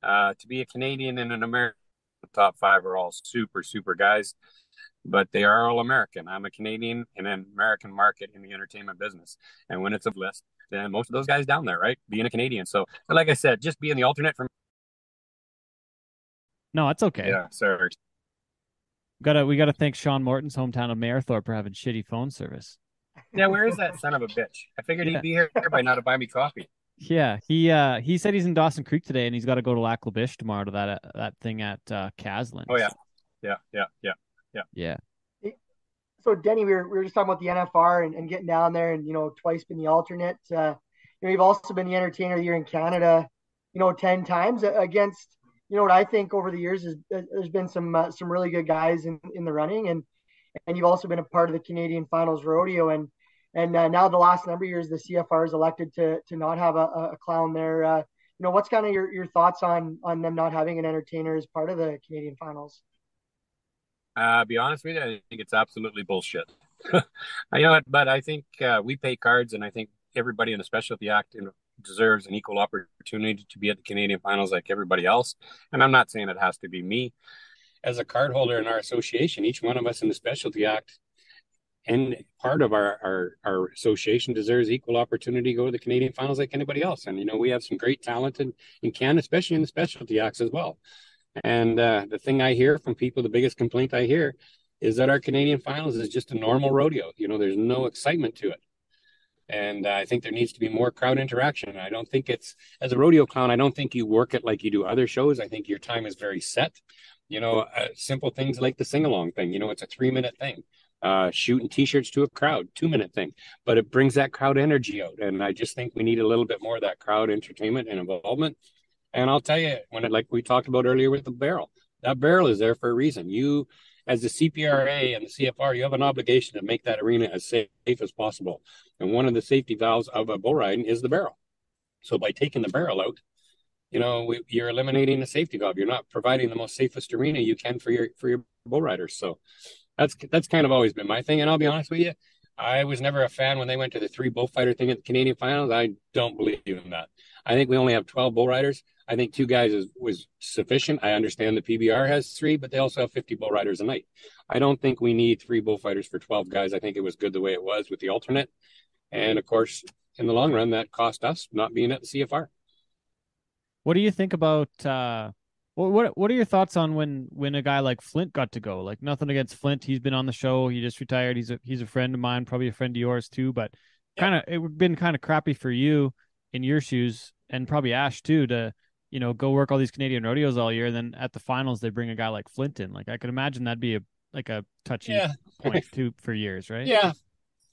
To be a Canadian and an American, the top 5 are all super, super guys, but they are all American. I'm a Canadian in an American market in the entertainment business. And when it's a list, then most of those guys down there, right? Being a Canadian. So, like I said, just being the alternate for me. No, it's okay. Yeah, sorry. We gotta thank Sean Morton's hometown of Mayerthorpe for having shitty phone service. Yeah, where is that son of a bitch? I figured he'd be here by now to buy me coffee. Yeah, he said he's in Dawson Creek today, and he's got to go to Lac La Biche tomorrow to that thing at Caslin. Oh yeah. So Denny, we were just talking about the NFR and getting down there, and twice been the alternate. You've also been the entertainer of the year in Canada, 10 times against. What I think over the years is there's been some really good guys in the running, and you've also been a part of the Canadian Finals Rodeo, and now the last number of years the CFR is elected to not have a clown there. What's kind of your thoughts on them not having an entertainer as part of the Canadian Finals? Be honest with you, I think it's absolutely bullshit. But I think we pay cards, and I think everybody in the Specialty Act deserves an equal opportunity to be at the Canadian Finals like everybody else. And I'm not saying it has to be me. As a card holder in our association, each one of us in the Specialty Act and part of our association deserves equal opportunity to go to the Canadian Finals like anybody else. And, we have some great talent in Canada, especially in the Specialty Acts as well. And the thing I hear from people, the biggest complaint I hear is that our Canadian Finals is just a normal rodeo. There's no excitement to it. And I think there needs to be more crowd interaction. I don't think as a rodeo clown, I don't think you work it like you do other shows. I think your time is very set. Simple things like the sing-along thing, it's a 3-minute thing. Shooting T-shirts to a crowd, 2-minute thing. But it brings that crowd energy out. And I just think we need a little bit more of that crowd entertainment and involvement. And I'll tell you, like we talked about earlier with the barrel, that barrel is there for a reason. You, as the CPRA and the CFR, you have an obligation to make that arena as safe as possible. And one of the safety valves of a bull riding is the barrel. So by taking the barrel out, you're eliminating the safety valve. You're not providing the most safest arena you can for your bull riders. So that's kind of always been my thing. And I'll be honest with you, I was never a fan when they went to the 3 bullfighter thing at the Canadian Finals. I don't believe in that. I think we only have 12 bull riders. I think 2 guys was sufficient. I understand the PBR has 3, but they also have 50 bull riders a night. I don't think we need 3 bullfighters for 12 guys. I think it was good the way it was with the alternate. And of course, in the long run, that cost us not being at the CFR. What do you think about what are your thoughts on when a guy like Flint got to go? Like, nothing against Flint. He's been on the show. He just retired. He's a friend of mine, probably a friend of yours too, but it would have been kind of crappy for you in your shoes, and probably Ash too, to go work all these Canadian rodeos all year, and then at the finals they bring a guy like Flint in. Like, I could imagine that'd be a touchy point too for years, right? Yeah,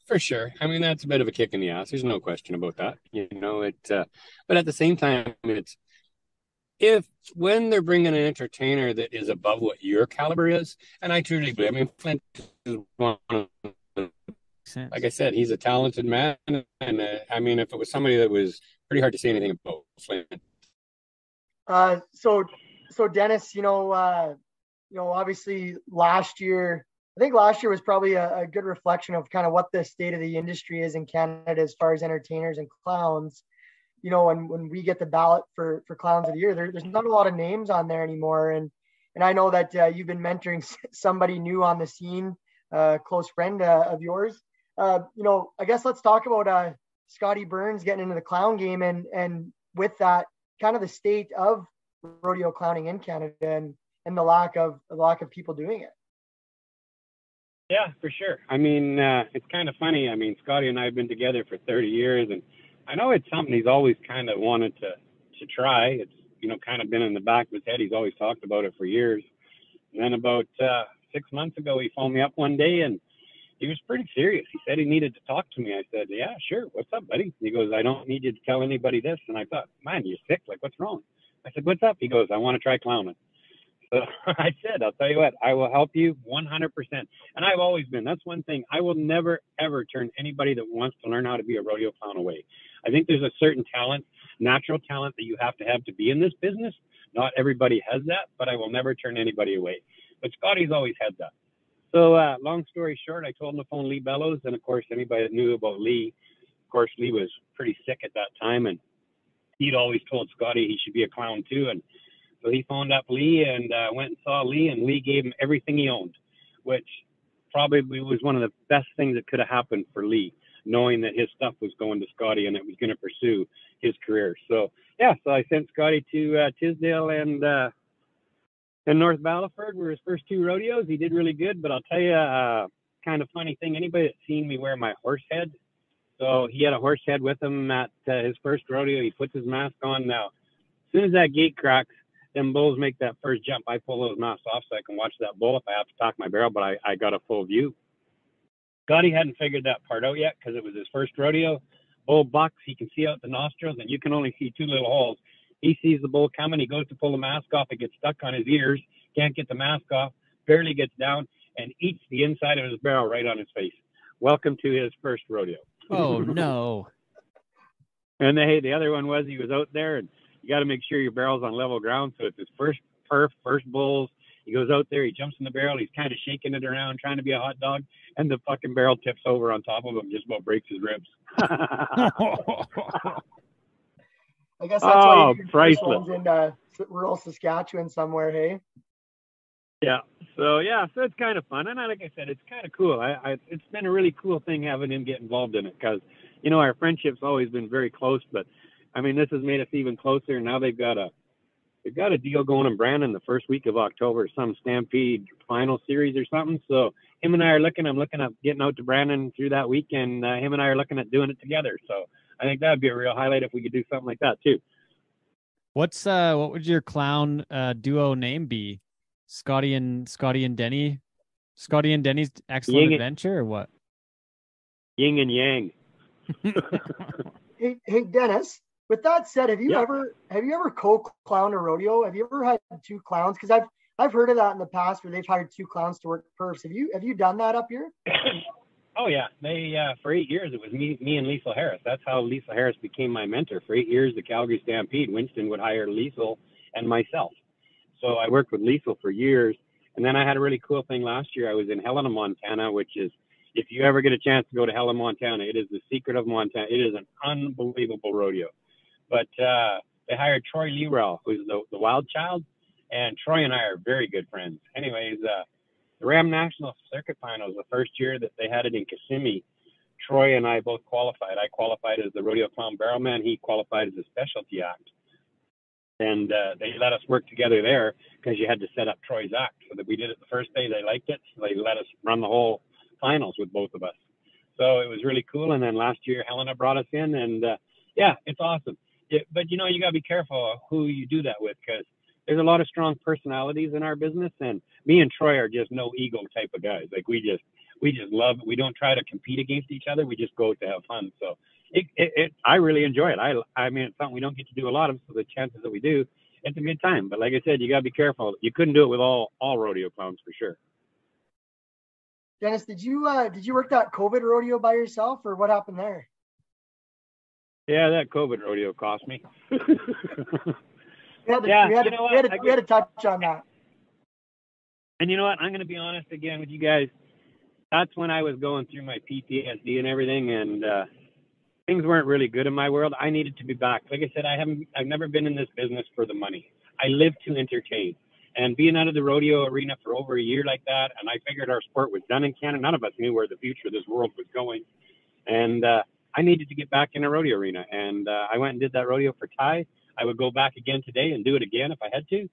for sure. I mean, that's a bit of a kick in the ass. There's no question about that. But at the same time, when they're bringing an entertainer that is above what your caliber is, and I truly believe, I mean, Flint is one of the, like I said, he's a talented man, and I mean, if it was somebody that was pretty hard to say anything about Flint. So Dennis, obviously last year was probably a good reflection of kind of what the state of the industry is in Canada as far as entertainers and clowns. And when we get the ballot for Clowns of the Year, there's not a lot of names on there anymore. And I know that you've been mentoring somebody new on the scene, close friend of yours. I guess let's talk about Scotty Burns getting into the clown game, and with that, kind of the state of rodeo clowning in Canada and the lack of people doing it. Yeah, for sure. I mean, it's kind of funny. I mean, Scotty and I have been together for 30 years, and I know it's something he's always kind of wanted to try. It's, kind of been in the back of his head. He's always talked about it for years. And then about 6 months ago, he phoned me up one day, and he was pretty serious. He said he needed to talk to me. I said, yeah, sure. What's up, buddy? He goes, I don't need you to tell anybody this. And I thought, man, you're sick. Like, what's wrong? I said, what's up? He goes, I want to try clowning. So I said, I'll tell you what, I will help you 100%. And I've always been, that's one thing. I will never, ever turn anybody that wants to learn how to be a rodeo clown away. I think there's a certain talent, natural talent that you have to be in this business. Not everybody has that, but I will never turn anybody away. But Scotty's always had that. So long story short, I told him to phone Lee Bellows. And of course, anybody that knew about Lee, of course, Lee was pretty sick at that time. And he'd always told Scotty he should be a clown too. And so he phoned up Lee and went and saw Lee, and Lee gave him everything he owned, which probably was one of the best things that could have happened for Lee, knowing that his stuff was going to Scotty and it was going to pursue his career. So yeah, so I sent Scotty to Tisdale and North Battleford were his first 2 rodeos. He did really good, but I'll tell you, kind of funny thing, anybody that's seen me wear my horse head, so he had a horse head with him at his first rodeo. He puts his mask on. Now, as soon as that gate cracks, them bulls make that first jump. I pull those masks off so I can watch that bull if I have to talk my barrel, but I got a full view. Scotty hadn't figured that part out yet because it was his first rodeo. Bull bucks, he can see out the nostrils, and you can only see 2 little holes. He sees the bull coming. He goes to pull the mask off. It gets stuck on his ears. Can't get the mask off. Barely gets down and eats the inside of his barrel right on his face. Welcome to his first rodeo. Oh, no. And the other one was he was out there, and you got to make sure your barrel's on level ground. So it's his first perf, first bulls. He goes out there. He jumps in the barrel. He's kind of shaking it around, trying to be a hot dog. And the fucking barrel tips over on top of him, just about breaks his ribs. I guess that's why you priceless. in rural Saskatchewan somewhere, hey? Yeah. So it's kind of fun. And like I said, it's kind of cool. It's been a really cool thing having him get involved in it because, you know, our friendship's always been very close. But, I mean, this has made us even closer. Now they've got a deal going in Brandon the first week of October, some Stampede final series or something. So him and I are I'm looking at getting out to Brandon through that week, and him and I are looking at doing it together. So I think that would be a real highlight if we could do something like that too. What would your clown duo name be? Scotty and Denny? Scotty and Denny's Excellent Adventure, or what? Yin and Yang. Hey Dennis, with that said, have you ever co-clowned a rodeo? Have you ever had 2 clowns? Because I've heard of that in the past where they've hired 2 clowns to work perfs. Have you done that up here? Oh yeah, they for 8 years it was me and Liesl Harris. That's how Liesl Harris became my mentor. For 8 years, the Calgary Stampede, Winston would hire Liesl and myself. So I worked with Liesl for years, and then I had a really cool thing last year. I was in Helena, Montana, which is, if you ever get a chance to go to Helena, Montana, it is the secret of Montana. It is an unbelievable rodeo. But they hired Troy Lerell, who's the wild child, and Troy and I are very good friends. Anyways, the Ram National Circuit Finals, the first year that they had it in Kissimmee, Troy and I both qualified. I qualified as the rodeo clown barrelman. He qualified as a specialty act. And they let us work together there because you had to set up Troy's act. So that we did it the first day. They liked it. So they let us run the whole finals with both of us. So it was really cool. And then last year, Helena brought us in. And, it's awesome. But, you know, you got to be careful who you do that with because there's a lot of strong personalities in our business. And me and Troy are just no ego type of guys. Like we just love it. We don't try to compete against each other. We just go to have fun. So I really enjoy it. I mean, it's something we don't get to do a lot of, so the chances that we do, it's a good time. But like I said, you got to be careful. You couldn't do it with all rodeo clowns for sure. Dennis, did you work that COVID rodeo by yourself, or what happened there? Yeah, that COVID rodeo cost me. we had to touch on that. And you know what? I'm going to be honest again with you guys. That's when I was going through my PTSD and everything, and things weren't really good in my world. I needed to be back. Like I said, I've never been in this business for the money. I live to entertain. And being out of the rodeo arena for over a year like that, and I figured our sport was done in Canada. None of us knew where the future of this world was going. And I needed to get back in a rodeo arena. And I went and did that rodeo for Ty. I would go back again today and do it again if I had to.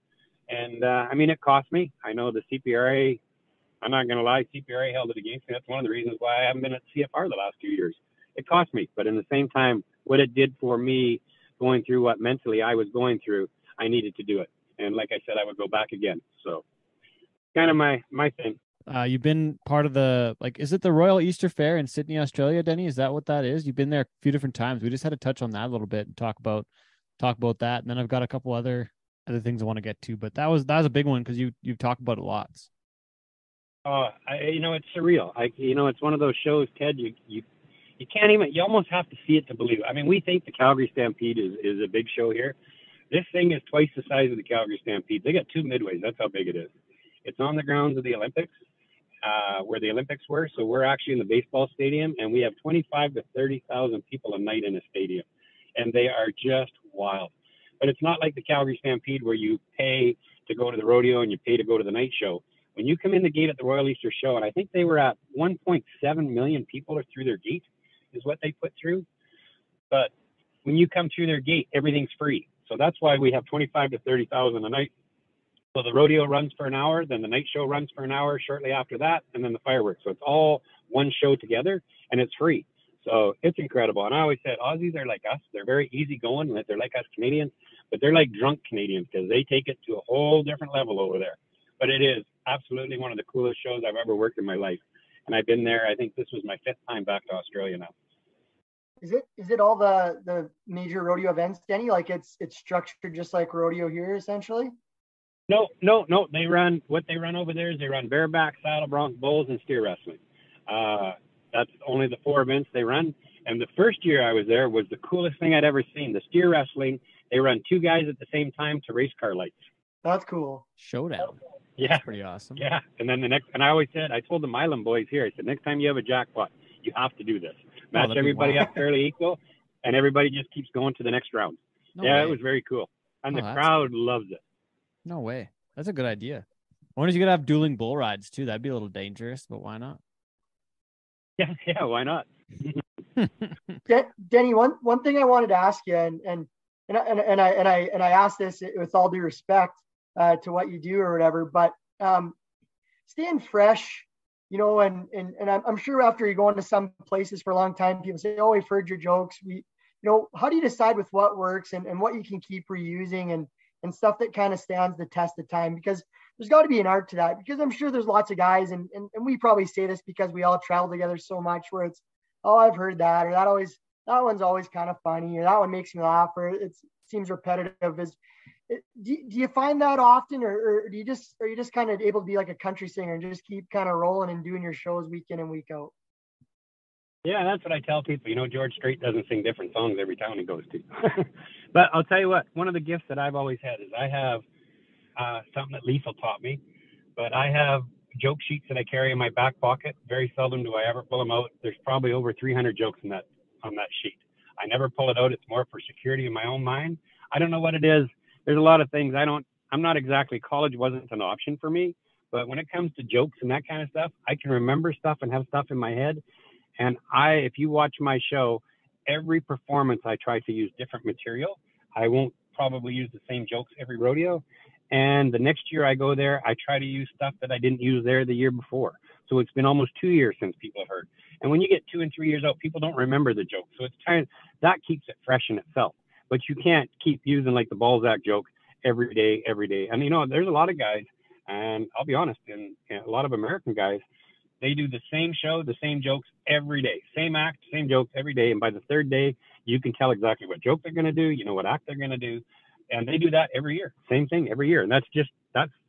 And, I mean, it cost me. I know the CPRA, I'm not going to lie, CPRA held it against me. That's one of the reasons why I haven't been at CFR the last 2 years. It cost me. But in the same time, what it did for me going through what mentally I was going through, I needed to do it. And like I said, I would go back again. So kind of my thing. You've been part of is it the Royal Easter Fair in Sydney, Australia, Denny? Is that what that is? You've been there a few different times. We just had to touch on that a little bit and talk about that. And then I've got a couple other things I want to get to, but that was a big one because you've talked about it lots. It's surreal. It's one of those shows, Ted, you can't even, you almost have to see it to believe it. I mean, we think the Calgary Stampede is a big show here. This thing is twice the size of the Calgary Stampede. They got 2 midways. That's how big it is. It's on the grounds of the Olympics, where the Olympics were. So we're actually in the baseball stadium, and we have 25 to 30,000 people a night in a stadium. and they are just wild. But it's not like the Calgary Stampede where you pay to go to the rodeo and you pay to go to the night show. When you come in the gate at the Royal Easter Show, and I think they were at 1.7 million people are through their gate, is what they put through. But when you come through their gate, everything's free. So that's why we have 25 to 30,000 a night. So the rodeo runs for an hour, then the night show runs for an hour shortly after that, and then the fireworks. So it's all one show together, and it's free. So it's incredible. And I always said, Aussies are like us. They're very easygoing. They're like us Canadians, but they're like drunk Canadians because they take it to a whole different level over there. But it is absolutely one of the coolest shows I've ever worked in my life. And I've been there. I think this was my 5th time back to Australia now. Is it all the major rodeo events, Denny? Like it's structured just like rodeo here, essentially? No. They run over there is they run bareback, saddle, bronc, bulls, and steer wrestling. That's only the 4 events they run. And the first year I was there was the coolest thing I'd ever seen. The steer wrestling, they run 2 guys at the same time to race car lights. That's cool. Showdown. Yeah. That's pretty awesome. Yeah. And then I always said, I told the Milan boys here, I said, next time you have a jackpot, you have to do this. Match everybody up fairly equal, and everybody just keeps going to the next round. It was very cool. And the crowd loves it. No way. That's a good idea. I wonder if you could have dueling bull rides too. That'd be a little dangerous, but why not? Yeah, why not? Denny, one thing I wanted to ask you, and I ask this with all due respect to what you do or whatever, but staying fresh, you know, and I'm sure after you go into some places for a long time, people say, "Oh, we've heard your jokes." How do you decide with what works and what you can keep reusing and stuff that kind of stands the test of time? Because there's got to be an art to that, because I'm sure there's lots of guys, and we probably say this because we all travel together so much, where it's, "Oh, I've heard that," or that one's always kind of funny, or that one makes me laugh, or it seems repetitive. Do you find that often, or are you just kind of able to be like a country singer and just keep kind of rolling and doing your shows week in and week out? Yeah, that's what I tell people. George Strait doesn't sing different songs every town he goes to. But I'll tell you what, one of the gifts that I've always had is I have something that Lisa taught me, but I have joke sheets that I carry in my back pocket. Very seldom do I ever pull them out. There's probably over 300 jokes on that sheet. I never pull it out. It's more for security in my own mind. I don't know what it is. There's a lot of things I'm not exactly, college wasn't an option for me, but when it comes to jokes and that kind of stuff, I can remember stuff and have stuff in my head. And if you watch my show, every performance I try to use different material. I won't probably use the same jokes every rodeo. And the next year I go there, I try to use stuff that I didn't use there the year before. So it's been almost 2 years since people have heard. And when you get 2 and 3 years out, people don't remember the joke. So that keeps it fresh in itself. But you can't keep using like the Balzac joke every day. And there's a lot of guys, and I'll be honest, and a lot of American guys, they do the same show, the same jokes every day, same act, same jokes every day. And by the 3rd day, you can tell exactly what joke they're going to do, what act they're going to do. And they do that every year, same thing every year. And that's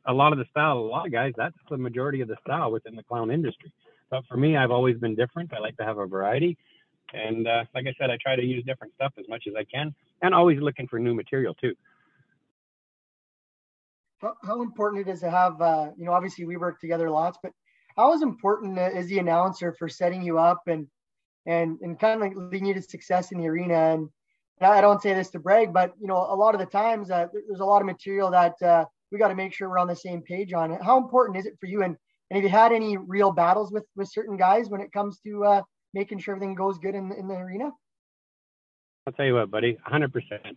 a lot of the style. A lot of guys, that's the majority of the style within the clown industry. But for me, I've always been different. I like to have a variety. And like I said, I try to use different stuff as much as I can, and always looking for new material too. How important it is to have, obviously we work together lots, but how is important is the announcer for setting you up and kind of like leading you to success in the arena? And I don't say this to brag, but a lot of the times there's a lot of material that we got to make sure we're on the same page on it. How important is it for you? And have you had any real battles with certain guys when it comes to making sure everything goes good in the arena? I'll tell you what, buddy, 100%.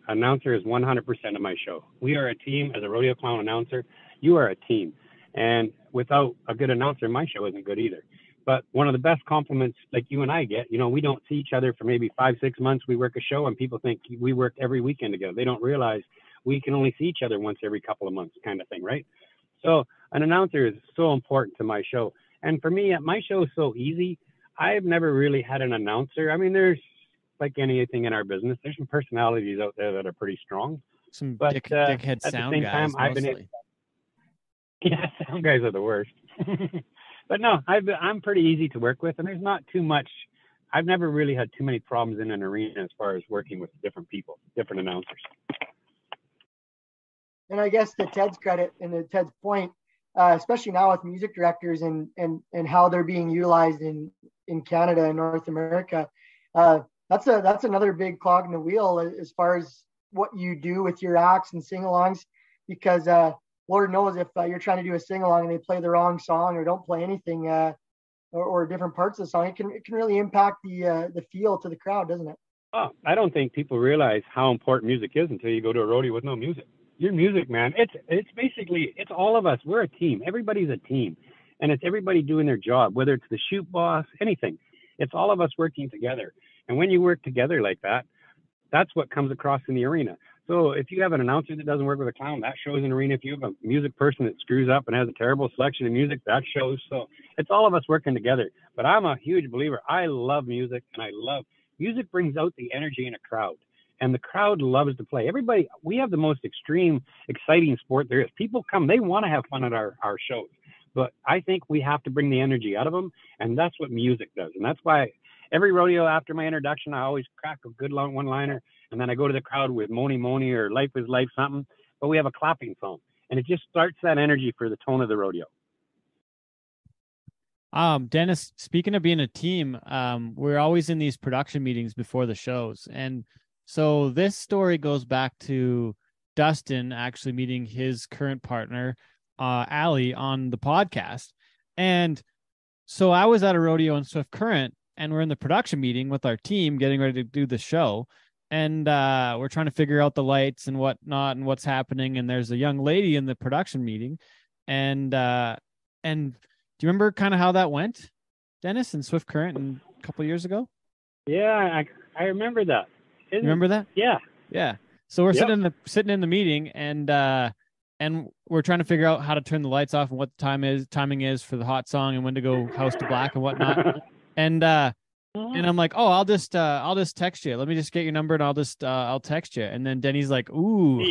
Announcer is 100% of my show. We are a team. As a rodeo clown announcer, you are a team. And without a good announcer, my show isn't good either. But one of the best compliments like you and I get, we don't see each other for maybe 5-6 months. We work a show and people think we work every weekend together. They don't realize we can only see each other once every couple of months kind of thing, right? So an announcer is so important to my show. And for me, my show is so easy. I've never really had an announcer. I mean, there's like anything in our business, there's some personalities out there that are pretty strong. Some dickhead sound guys, mostly. Yeah, sound guys are the worst. But no, I'm pretty easy to work with, and there's not too much. I've never really had too many problems in an arena as far as working with different people, different announcers. And I guess to Ted's credit and to Ted's point, especially now with music directors and how they're being utilized in Canada and North America, that's another big clog in the wheel as far as what you do with your acts and sing-alongs, because Lord knows if you're trying to do a sing-along and they play the wrong song or don't play anything or different parts of the song, it can really impact the feel to the crowd, doesn't it? Oh, I don't think people realize how important music is until you go to a rodeo with no music. Your music, man, it's basically, it's all of us. We're a team. Everybody's a team. And it's everybody doing their job, whether it's the shoot boss, anything. It's all of us working together. And when you work together like that, that's what comes across in the arena. So if you have an announcer that doesn't work with a clown, that shows in the arena. If you have a music person that screws up and has a terrible selection of music, that shows. So it's all of us working together. But I'm a huge believer. I love music, and music brings out the energy in a crowd. And the crowd loves to play. Everybody, we have the most extreme, exciting sport there is. People come, they want to have fun at our shows. But I think we have to bring the energy out of them, and that's what music does. And that's why every rodeo after my introduction, I always crack a good long one-liner, and then I go to the crowd with Moni Moni or Life is Life something. But we have a clapping song, and it just starts that energy for the tone of the rodeo. Dennis, speaking of being a team, we're always in these production meetings before the shows. And so this story goes back to Dustin actually meeting his current partner, Allie, on the podcast. And so I was at a rodeo in Swift Current, and we're in the production meeting with our team getting ready to do the show. And we're trying to figure out the lights and whatnot and what's happening. And there's a young lady in the production meeting. And do you remember kind of how that went, Dennis, in Swift Current a couple of years ago? Yeah, I remember that. You remember that? Yeah. Yeah. So we're sitting in the meeting, and we're trying to figure out how to turn the lights off and what the timing is for the hot song and when to go house to black and whatnot. And I'm like, oh, I'll just text you. Let me just get your number and I'll text you. And then Denny's like, ooh,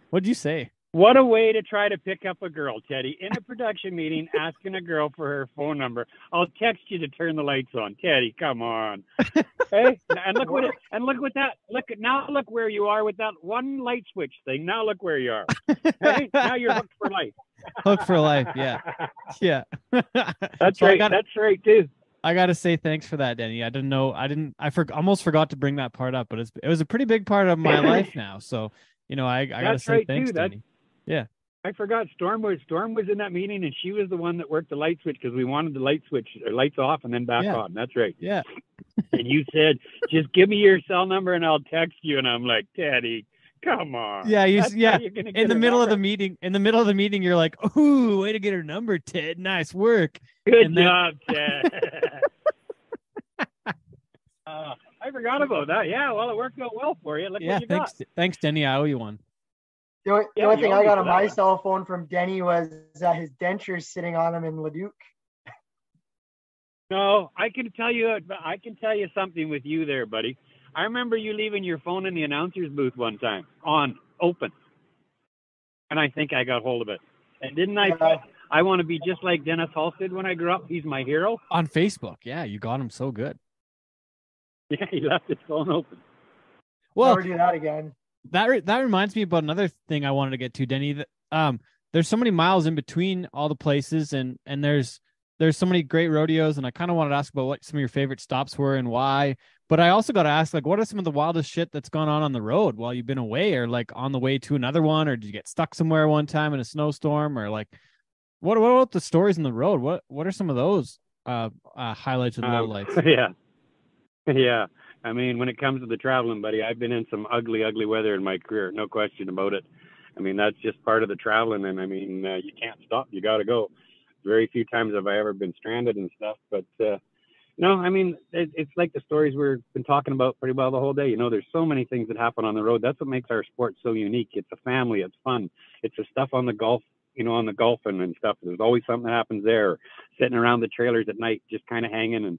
what'd you say? What a way to try to pick up a girl, Teddy. In a production meeting, asking a girl for her phone number. I'll text you to turn the lights on. Teddy, come on. Hey, and look where you are with that one light switch thing. Now look where you are. Hey, now you're hooked for life. Hooked for life, yeah. Yeah. That's so right. That's right too. I got to say thanks for that, Denny. I didn't know. Almost forgot to bring that part up, but it was a pretty big part of my life now. So, I got to say thanks, Denny. Yeah. I forgot Storm was in that meeting, and she was the one that worked the light switch because we wanted the lights off and then back on. That's right. Yeah. And you said, just give me your cell number and I'll text you. And I'm like, Teddy, come on. Yeah. In the middle of the meeting, you're like, ooh, way to get her number, Ted. Nice work. Good job, Ted. I forgot about that. Yeah. Well, it worked out well for you. Look what you got. Thanks, Denny. I owe you one. The only thing I got on my cell phone from Denny was his dentures sitting on him in Leduc. No, I can tell you something with you there, buddy. I remember you leaving your phone in the announcer's booth one time on open, and I think I got hold of it. And didn't I want to be just like Dennis Halstead when I grew up? He's my hero. On Facebook, yeah, you got him so good. Yeah, he left his phone open. Well, never do that again. That reminds me about another thing I wanted to get to, Denny. There's so many miles in between all the places, and there's so many great rodeos, and I kind of wanted to ask about what some of your favorite stops were and why. But I also got to ask, like, what are some of the wildest shit that's gone on the road while you've been away, or like on the way to another one, or did you get stuck somewhere one time in a snowstorm, or like, what about the stories on the road? What are some of those highlights and lowlights? Yeah. I mean, when it comes to the traveling, buddy, I've been in some ugly, ugly weather in my career. No question about it. I mean, that's just part of the traveling. And I mean, you can't stop. You got to go. Very few times have I ever been stranded and stuff. But no, I mean, it's like the stories we've been talking about pretty well the whole day. There's so many things that happen on the road. That's what makes our sport so unique. It's a family. It's fun. It's the stuff on the golf, on the golfing and stuff. There's always something that happens there. Sitting around the trailers at night, just kind of hanging and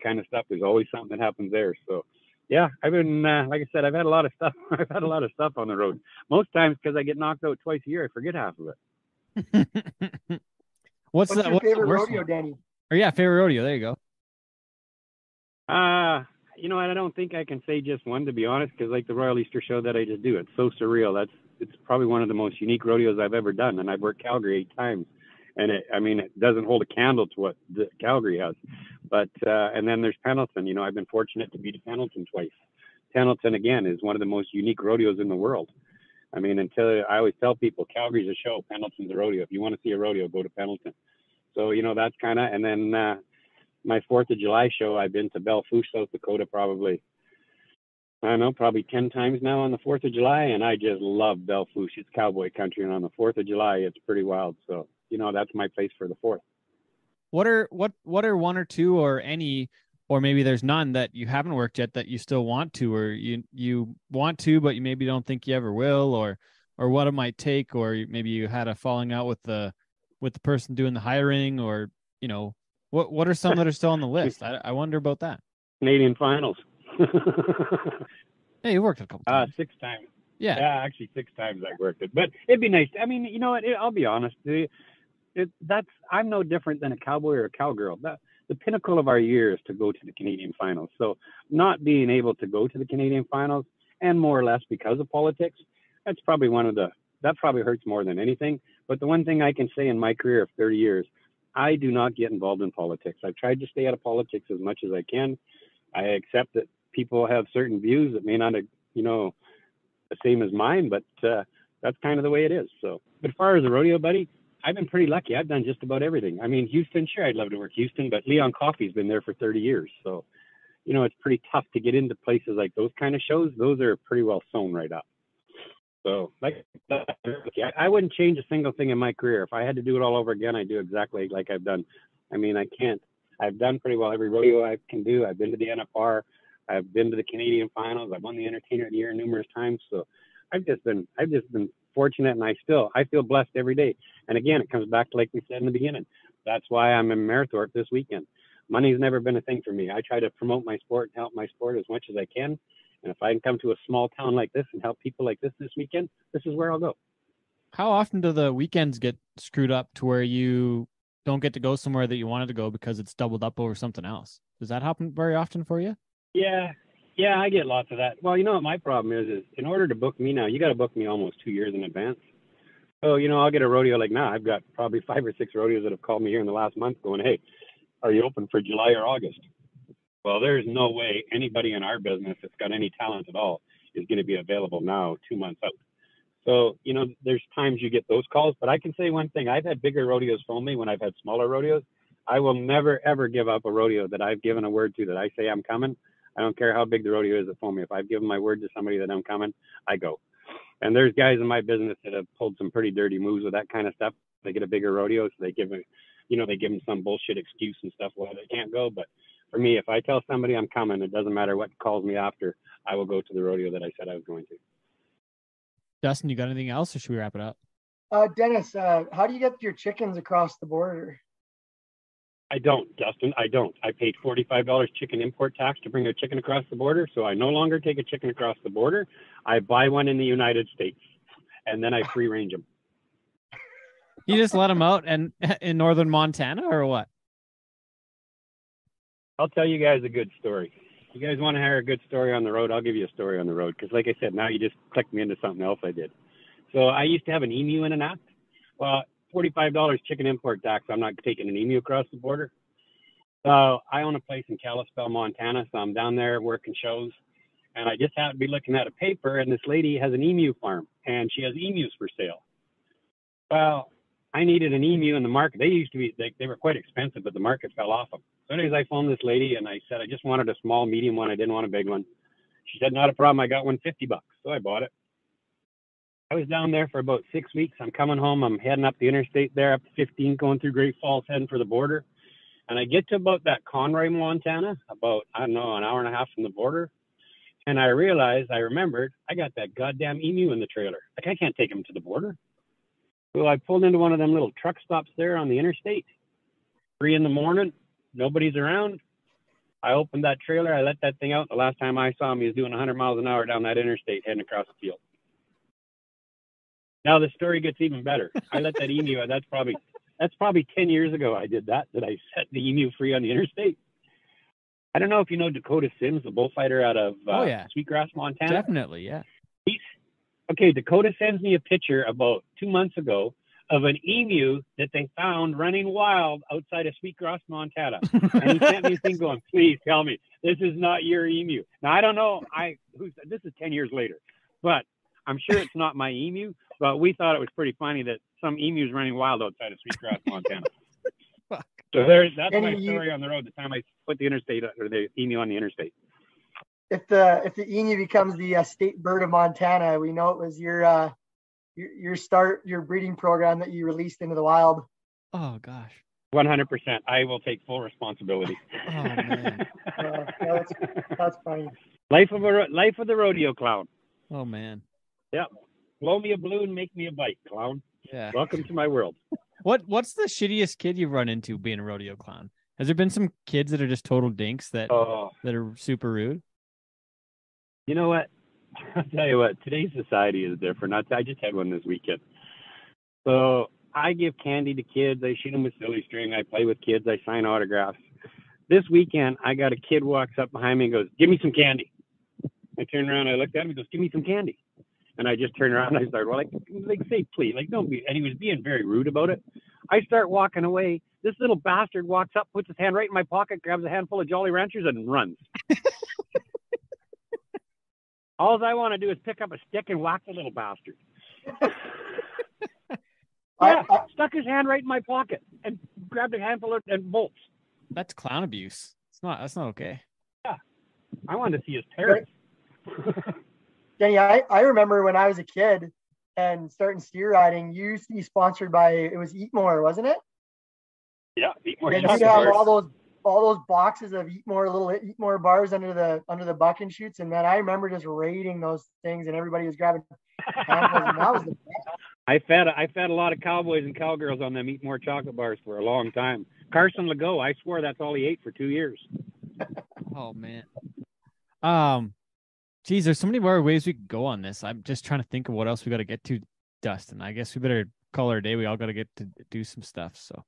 kind of stuff. There's always something that happens there. So yeah, I've been, like I said, I've had a lot of stuff. I've had a lot of stuff on the road. Most times because I get knocked out twice a year, I forget half of it. What's your favorite rodeo, Danny? Or favorite rodeo. There you go. I don't think I can say just one, to be honest, because like the Royal Easter Show that I just do, it's so surreal. It's probably one of the most unique rodeos I've ever done, and I've worked Calgary 8 times. And it doesn't hold a candle to what Calgary has. But and then there's Pendleton. You know, I've been fortunate to be to Pendleton twice. Pendleton, again, is one of the most unique rodeos in the world. I mean, I always tell people, Calgary's a show, Pendleton's a rodeo. If you want to see a rodeo, go to Pendleton. So, you know, that's kind of, and then my 4th of July show, I've been to Belle Fourche, South Dakota, probably 10 times now on the 4th of July, and I just love Belle Fourche. It's cowboy country, and on the 4th of July, it's pretty wild. So, you know, that's my place for the 4th. What are one or two or any, or maybe there's none that you haven't worked yet that you still want to, or you want to, but you maybe don't think you ever will, or what it might take, or maybe you had a falling out with the person doing the hiring, or, you know, what are some that are still on the list? I wonder about that. Canadian Finals. Hey, you worked a couple times. 6 times. Yeah, actually 6 times I worked it, but it'd be nice. I mean, you know what? I'll be honest. I'm no different than a cowboy or a cowgirl. The pinnacle of our year is to go to the Canadian Finals. So not being able to go to the Canadian Finals, and more or less because of politics, that's probably that probably hurts more than anything. But the one thing I can say in my career of 30 years, I do not get involved in politics. I've tried to stay out of politics as much as I can. I accept that people have certain views that may not, you know, the same as mine, but that's kind of the way it is. So, but as far as the rodeo, buddy, I've been pretty lucky. I've done just about everything. I mean, Houston, sure, I'd love to work Houston, but Leon Coffey's been there for 30 years. So, you know, it's pretty tough to get into places like those kind of shows. Those are pretty well sewn right up. So, like, I wouldn't change a single thing in my career. If I had to do it all over again, I'd do exactly like I've done. I mean, I can't. I've done pretty well every rodeo I can do. I've been to the NFR. I've been to the Canadian Finals. I've won the Entertainer of the Year numerous times. So I've just been fortunate, and I feel blessed every day. And again, it comes back to, like we said in the beginning, that's why I'm in Merithorpe this weekend. Money's never been a thing for me. I try to promote my sport and help my sport as much as I can. And if I can come to a small town like this and help people like this weekend, this is where I'll go. How often do the weekends get screwed up to where you don't get to go somewhere that you wanted to go because it's doubled up over something else? Does that happen very often for you? Yeah, I get lots of that. Well, you know what my problem is in order to book me now, you got to book me almost 2 years in advance. So, you know, I'll get a rodeo like now. I've got probably 5 or 6 rodeos that have called me here in the last month going, hey, are you open for July or August? Well, there's no way anybody in our business that's got any talent at all is going to be available now 2 months out. So, you know, there's times you get those calls, but I can say one thing. I've had bigger rodeos phone me when I've had smaller rodeos. I will never, ever give up a rodeo that I've given a word to, that I say I'm coming. I don't care how big the rodeo is that phone me. If I've given my word to somebody that I'm coming, I go. And there's guys in my business that have pulled some pretty dirty moves with that kind of stuff. They get a bigger rodeo, so they give them some bullshit excuse and stuff why they can't go. But for me, if I tell somebody I'm coming, it doesn't matter what calls me after, I will go to the rodeo that I said I was going to. Dustin, you got anything else, or should we wrap it up? Dennis, how do you get your chickens across the border? I don't, Dustin. I don't. I paid $45 chicken import tax to bring a chicken across the border, so I no longer take a chicken across the border. I buy one in the United States, and then I free range them. You just let them out and in northern Montana, or what? I'll tell you guys a good story. You guys want to hear a good story on the road? I'll give you a story on the road, because like I said, now you just clicked me into something else I did. So I used to have an emu in an act. Well, $45 chicken import tax. I'm not taking an emu across the border. So I own a place in Kalispell, Montana. So I'm down there working shows, and I just happened to be looking at a paper, and this lady has an emu farm, and she has emus for sale. Well, I needed an emu in the market. They used to be, they were quite expensive, but the market fell off them. So anyways, I phoned this lady, and I said, I just wanted a small, medium one. I didn't want a big one. She said, not a problem. I got one, $50. So I bought it. I was down there for about 6 weeks. I'm coming home. I'm heading up the interstate there, up to 15, going through Great Falls, heading for the border. And I get to about that Conroy, Montana, about, I don't know, an hour and a half from the border. And I remembered, I got that goddamn emu in the trailer. Like, I can't take him to the border. So I pulled into one of them little truck stops there on the interstate. 3 a.m, nobody's around. I opened that trailer. I let that thing out. The last time I saw him, he was doing 100 miles an hour down that interstate, heading across the field. Now the story gets even better. I let that emu, that's probably 10 years ago I did that I set the emu free on the interstate. I don't know if you know Dakota Sims, the bullfighter out of Sweetgrass, Montana. Definitely, yeah. Okay, Dakota sends me a picture about 2 months ago of an emu that they found running wild outside of Sweetgrass, Montana. And he sent me a thing going, please tell me this is not your emu. Now, I don't know. This is 10 years later, but I'm sure it's not my emu. But we thought it was pretty funny that some emu's running wild outside of Sweetgrass, Montana. Fuck. So that's my story on the road. The time I put the interstate or the emu on the interstate. If the emu becomes the state bird of Montana, we know it was your breeding program that you released into the wild. Oh gosh. 100%. I will take full responsibility. Oh man. That's funny. Life of the rodeo clown. Oh man. Yep. Blow me a balloon, make me a bite, clown. Yeah. Welcome to my world. What's the shittiest kid you've run into being a rodeo clown? Has there been some kids that are just total dinks that are super rude? You know what? I'll tell you what. Today's society is different. I just had one this weekend. So I give candy to kids. I shoot them with silly string. I play with kids. I sign autographs. This weekend, I got a kid walks up behind me and goes, "Give me some candy." I turned around. I looked at him. He goes, "Give me some candy." And I just turned around and I started, say, please, don't be. And he was being very rude about it. I start walking away. This little bastard walks up, puts his hand right in my pocket, grabs a handful of Jolly Ranchers and runs. All I want to do is pick up a stick and whack the little bastard. Stuck his hand right in my pocket and grabbed a handful and bolts. That's clown abuse. That's not okay. Yeah. I wanted to see his parents. Denny, I remember when I was a kid and starting steer riding, you used to be sponsored by, it was Eat More, wasn't it? Yeah, Eat More. And you'd have all those boxes of little Eat More bars under the buck and shoots, and then I remember just raiding those things, and everybody was grabbing handfuls, and that was the best. I fed a lot of cowboys and cowgirls on them Eat More chocolate bars for a long time. Carson Legault, I swore that's all he ate for 2 years. Oh man. Geez, there's so many more ways we could go on this. I'm just trying to think of what else we got to get to, Dustin. I guess we better call it a day. We all got to get to do some stuff. So.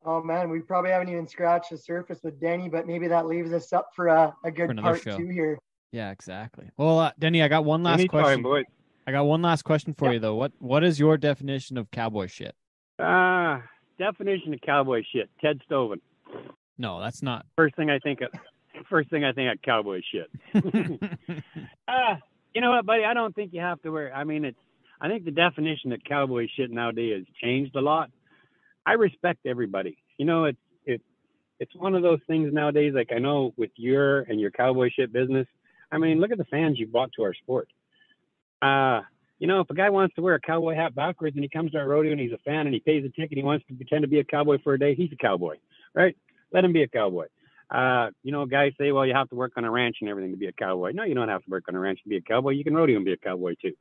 Oh man, we probably haven't even scratched the surface with Denny, but maybe that leaves us up for a good part show. 2 here. Yeah, exactly. Well, Denny, I got one last question. Boys. I got one last question for you though. What is your definition of cowboy shit? Definition of cowboy shit. Ted Stovin. No, that's not. First thing I think of cowboy shit. You know what, buddy? I don't think you have to wear. I think the definition of cowboy shit nowadays has changed a lot. I respect everybody. You know, it's one of those things nowadays. Like I know with your cowboy shit business. I mean, look at the fans you brought to our sport. You know, if a guy wants to wear a cowboy hat backwards and he comes to our rodeo and he's a fan and he pays a ticket, he wants to pretend to be a cowboy for a day. He's a cowboy, right? Let him be a cowboy. You know, guys say, well, you have to work on a ranch and everything to be a cowboy. No, you don't have to work on a ranch to be a cowboy. You can rodeo and be a cowboy too.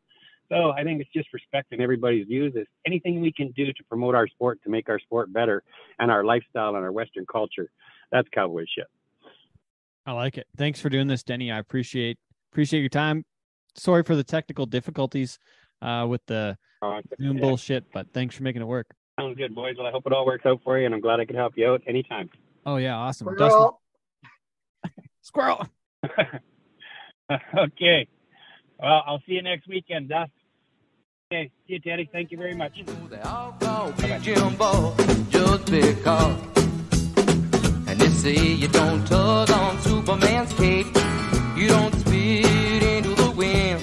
So I think it's just respecting everybody's views. Is anything we can do to promote our sport, to make our sport better and our lifestyle and our Western culture. That's cowboy shit. I like it. Thanks for doing this, Denny. I appreciate your time. Sorry for the technical difficulties with the Zoom bullshit, but thanks for making it work. Sounds good, boys. Well, I hope it all works out for you, and I'm glad I could help you out anytime. Oh, yeah. Awesome. Squirrel. Squirrel. Okay. Well, I'll see you next weekend, Dust. Okay. See you, Teddy. Thank you very much. They all call me Jimbo just because. And they say you don't tug on Superman's cape. You don't spit into the wind.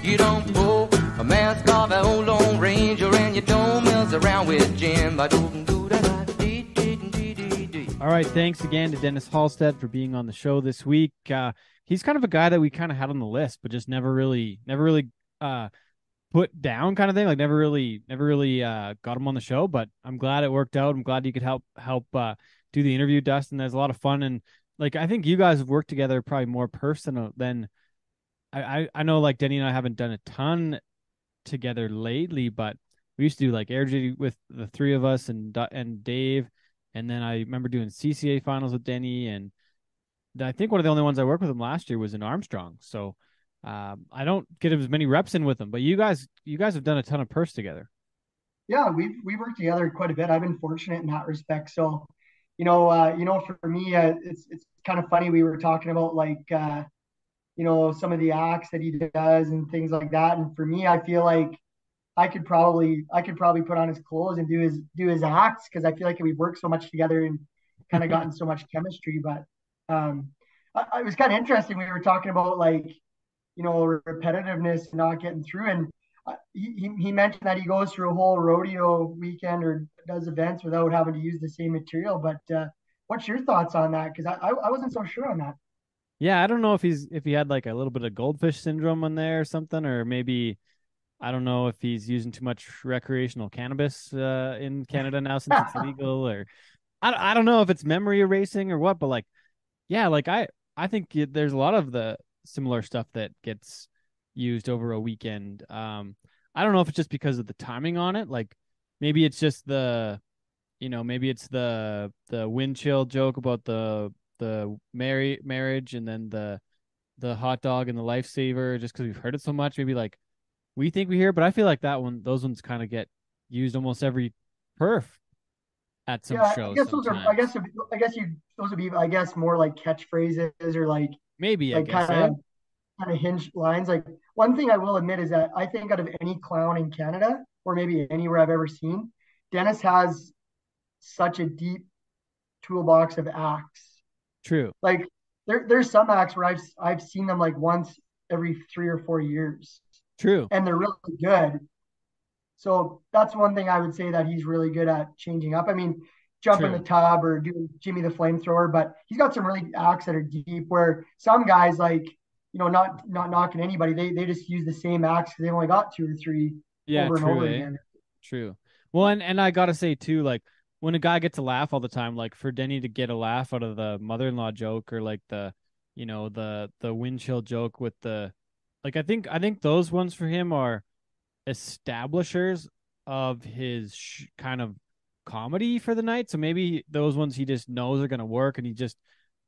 You don't pull a mask off an old Lone Ranger, and you don't mess around with Jim. All right, thanks again to Denny Halstead for being on the show this week. He's kind of a guy that we kind of had on the list, but just never really put down, kind of thing. Like never really got him on the show. But I'm glad it worked out. I'm glad you could help do the interview, Dustin. There's a lot of fun, and like I think you guys have worked together probably more personal than I know. Like Denny and I haven't done a ton together lately, but we used to do like air duty with the three of us and Dave. And then I remember doing CCA finals with Denny, and I think one of the only ones I worked with him last year was in Armstrong. So I don't get as many reps in with him, but you guys have done a ton of purse together. Yeah, we worked together quite a bit. I've been fortunate in that respect. So, for me, it's kind of funny. We were talking about like, some of the acts that he does and things like that. And for me, I feel like, I could probably put on his clothes and do his acts because I feel like we worked so much together and kind of gotten so much chemistry. But it was kind of interesting. We were talking about like, repetitiveness and not getting through. And he mentioned that he goes through a whole rodeo weekend or does events without having to use the same material. But what's your thoughts on that? Because I wasn't so sure on that. Yeah, I don't know if he had like a little bit of goldfish syndrome on there or something, or maybe I don't know if he's using too much recreational cannabis in Canada now since it's legal, or I don't know if it's memory erasing or what, but like, yeah, like I think there's a lot of the similar stuff that gets used over a weekend. I don't know if it's just because of the timing on it. Like maybe it's just maybe it's the wind chill joke about the marriage and then the hot dog and the lifesaver just because we've heard it so much. Maybe like we think we hear, but I feel like those ones kind of get used almost every perf at some shows. I guess sometimes. those would be more like catchphrases or like maybe like kind of hinge lines. Like one thing I will admit is that I think out of any clown in Canada or maybe anywhere I've ever seen, Dennis has such a deep toolbox of acts. True. Like there's some acts where I've seen them like once every 3 or 4 years. True. And they're really good. So that's one thing I would say that he's really good at changing up. I mean, jump in the tub or doing Jimmy the Flamethrower, but he's got some really acts that are deep where some guys like, not knocking anybody. They just use the same acts because they only got 2 or 3 over and over again. True. Well, and I gotta say too, like when a guy gets a laugh all the time, like for Denny to get a laugh out of the mother-in-law joke or like the wind chill joke with the, like I think those ones for him are establishers of his kind of comedy for the night. So maybe those ones he just knows are gonna work, and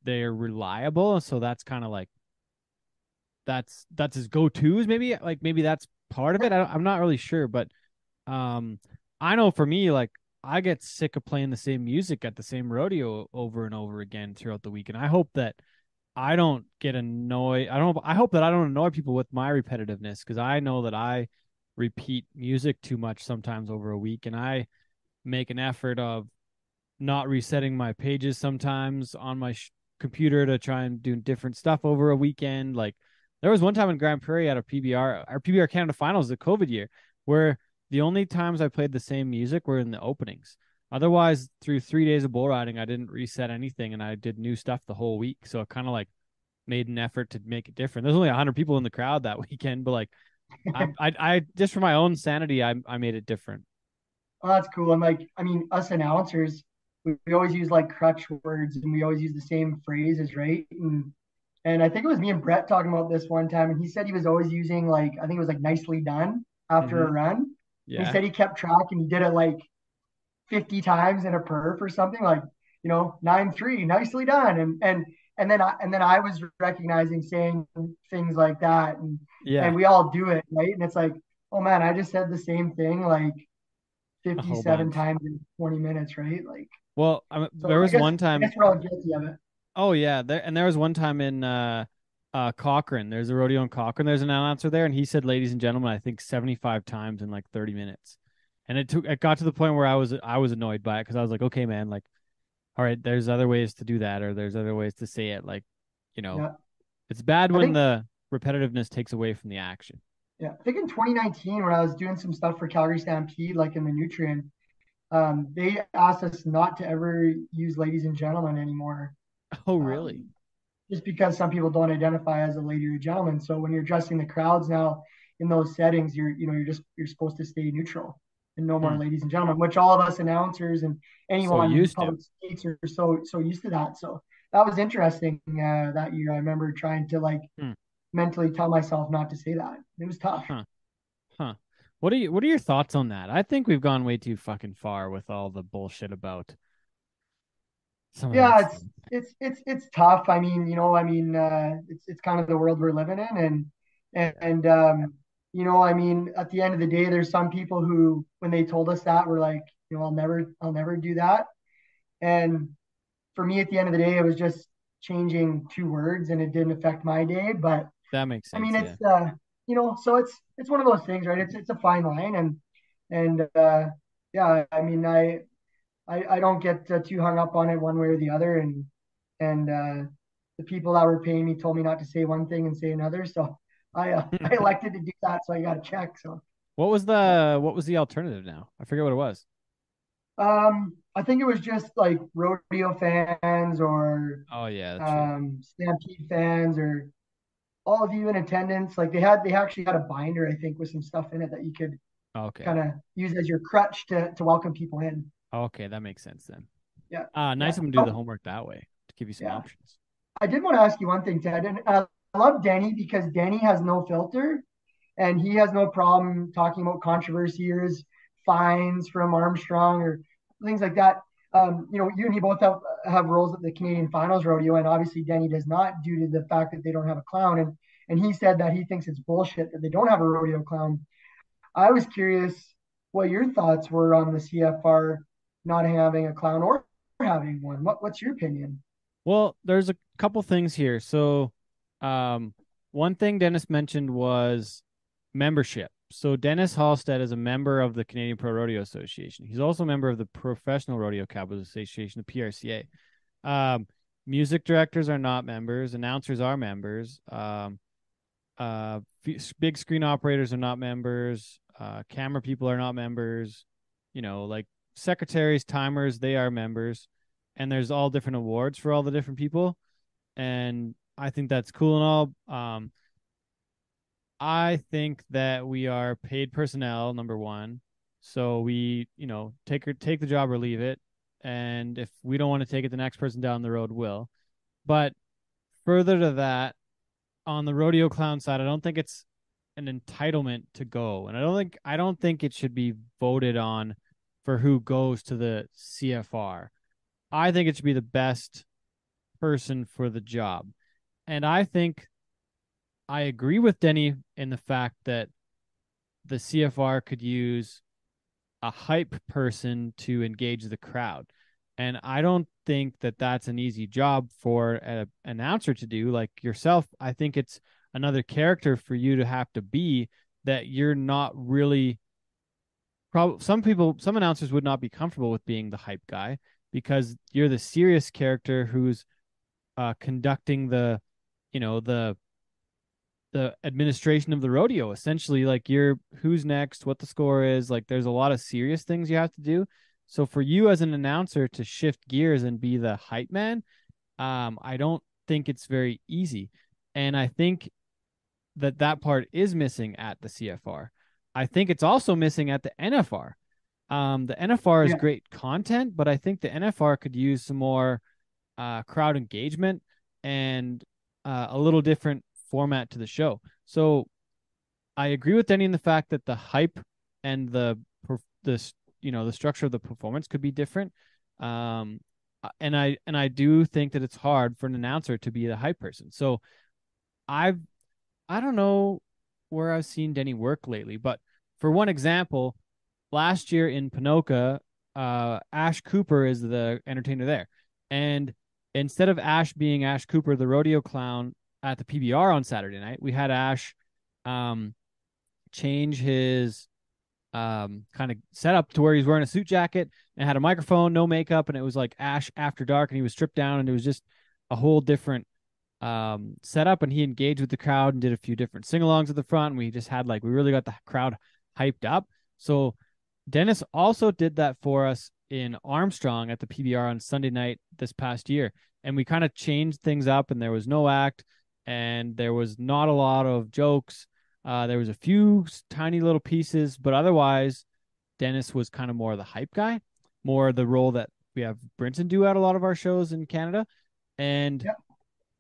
they're reliable. So that's kind of like that's his go-tos. Maybe that's part of it. I'm not really sure, but I know for me, like I get sick of playing the same music at the same rodeo over and over again throughout the week, and I hope that I don't get annoyed. I hope that I don't annoy people with my repetitiveness, because I know that I repeat music too much sometimes over a week, and I make an effort of not resetting my pages sometimes on my computer to try and do different stuff over a weekend. Like there was one time in Grand Prairie at our PBR Canada Finals, the COVID year, where the only times I played the same music were in the openings. Otherwise, through 3 days of bull riding, I didn't reset anything, and I did new stuff the whole week. So it kind of like made an effort to make it different. There's only 100 people in the crowd that weekend, but like I just for my own sanity, I made it different. Oh, that's cool. And like, I mean, us announcers, we always use like crutch words, and we always use the same phrases, right? And I think it was me and Brett talking about this one time, and he said he was always using like, I think it was like nicely done after a run. Yeah. He said he kept track and he did it like 50 times in a perf or something, like 9-3, nicely done. And then I was recognizing saying things like that, and we all do it, right? And it's like, oh man, I just said the same thing like 57 times in 20 minutes, right? Like, well, there was one time. I guess we're all guilty of it. Oh yeah, there was one time in Cochrane. There's a rodeo in Cochrane. There's an announcer there, and he said, "Ladies and gentlemen," I think 75 times in like 30 minutes. And it got to the point where I was annoyed by it, because I was like, okay, man, like, all right, there's other ways to do that, or there's other ways to say it. Like, it's bad when the repetitiveness takes away from the action. Yeah, I think in 2019 when I was doing some stuff for Calgary Stampede, like in the Nutrient, they asked us not to ever use "ladies and gentlemen" anymore. Oh, really? Just because some people don't identify as a lady or a gentleman. So when you're addressing the crowds now in those settings, you're supposed to stay neutral and no more ladies and gentlemen, which all of us announcers and anyone in public speaks are so used to that. So that was interesting that year. I remember trying to like mentally tell myself not to say that. It was tough. Huh. What are your thoughts on that? I think we've gone way too fucking far with all the bullshit about. Yeah, it's tough. I mean, it's kind of the world we're living in, and I mean, at the end of the day, there's some people who, when they told us that, were like, I'll never do that. And for me, at the end of the day, it was just changing 2 words, and it didn't affect my day. But that makes sense. I mean, so it's one of those things, right? It's a fine line, and yeah, I mean, I don't get too hung up on it one way or the other, and the people that were paying me told me not to say one thing and say another, so I elected to do that, so I got a check. So What was the alternative now? I forget what it was. I think it was just like rodeo fans or Oh yeah, that's true. Stampede fans or all of you in attendance. Like they actually had a binder, I think, with some stuff in it that you could Okay. kind of use as your crutch to welcome people in. Okay, that makes sense then. Yeah. Nice Yeah. of them to do the homework that way to give you some Yeah. options. I did want to ask you one thing, Ted. And I love Denny because Denny has no filter and he has no problem talking about controversy or his fines from Armstrong or things like that. You and he both have roles at the Canadian Finals Rodeo, and obviously Denny does not due to the fact that they don't have a clown. And he said that he thinks it's bullshit that they don't have a rodeo clown. I was curious what your thoughts were on the CFR not having a clown or having one. What's your opinion? Well, there's a couple things here. So, one thing Dennis mentioned was membership. So Dennis Halstead is a member of the Canadian Pro Rodeo Association. He's also a member of the Professional Rodeo Cowboys Association, the PRCA. Music directors are not members. Announcers are members. Big screen operators are not members. Camera people are not members. Like secretaries, timers, they are members. And there's all different awards for all the different people. And I think that's cool and all. I think that we are paid personnel, number one. So we, take the job or leave it. And if we don't want to take it, the next person down the road will. But further to that, on the rodeo clown side, I don't think it's an entitlement to go. And I don't think it should be voted on for who goes to the CFR. I think it should be the best person for the job. And I think I agree with Denny in the fact that the CFR could use a hype person to engage the crowd. And I don't think that that's an easy job for an announcer to do. Like yourself, I think it's another character for you to have to be that you're not really. Some announcers would not be comfortable with being the hype guy because you're the serious character who's conducting the administration of the rodeo, essentially. Like you're who's next, what the score is. Like there's a lot of serious things you have to do. So for you as an announcer to shift gears and be the hype man, I don't think it's very easy. And I think that part is missing at the CFR. I think it's also missing at the NFR. The NFR is great content, but I think the NFR could use some more crowd engagement and a little different format to the show. So I agree with Denny in the fact that the hype and the structure of the performance could be different. And I do think that it's hard for an announcer to be the hype person. So I don't know where I've seen Denny work lately, but for one example, last year in Ponoka, Ash Cooper is the entertainer there. And instead of Ash being Ash Cooper, the rodeo clown at the PBR on Saturday night, we had Ash change his kind of setup to where he's wearing a suit jacket and had a microphone, no makeup, and it was like Ash After Dark, and he was stripped down, and it was just a whole different setup, and he engaged with the crowd and did a few different sing-alongs at the front, and we just had we really got the crowd hyped up. So Dennis also did that for us in Armstrong at the PBR on Sunday night this past year, and we kind of changed things up, and there was no act, and there was not a lot of jokes. There was a few tiny little pieces, but otherwise Dennis was kind of more the hype guy, more the role that we have Brinton do at a lot of our shows in Canada. And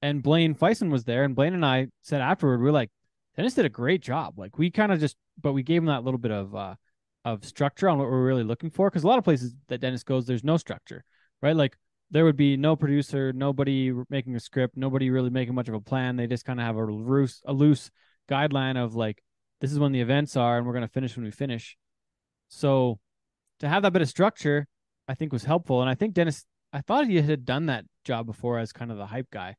Blaine Feisen was there, and Blaine and I said afterward, we're like, Dennis did a great job. Like we kind of but we gave him that little bit of structure on what we're really looking for. Cause a lot of places that Dennis goes, there's no structure, right? Like there would be no producer, nobody making a script, nobody really making much of a plan. They just kind of have a loose guideline of like, this is when the events are, and we're going to finish when we finish. So to have that bit of structure, I think was helpful. And I think Dennis, I thought he had done that job before as kind of the hype guy.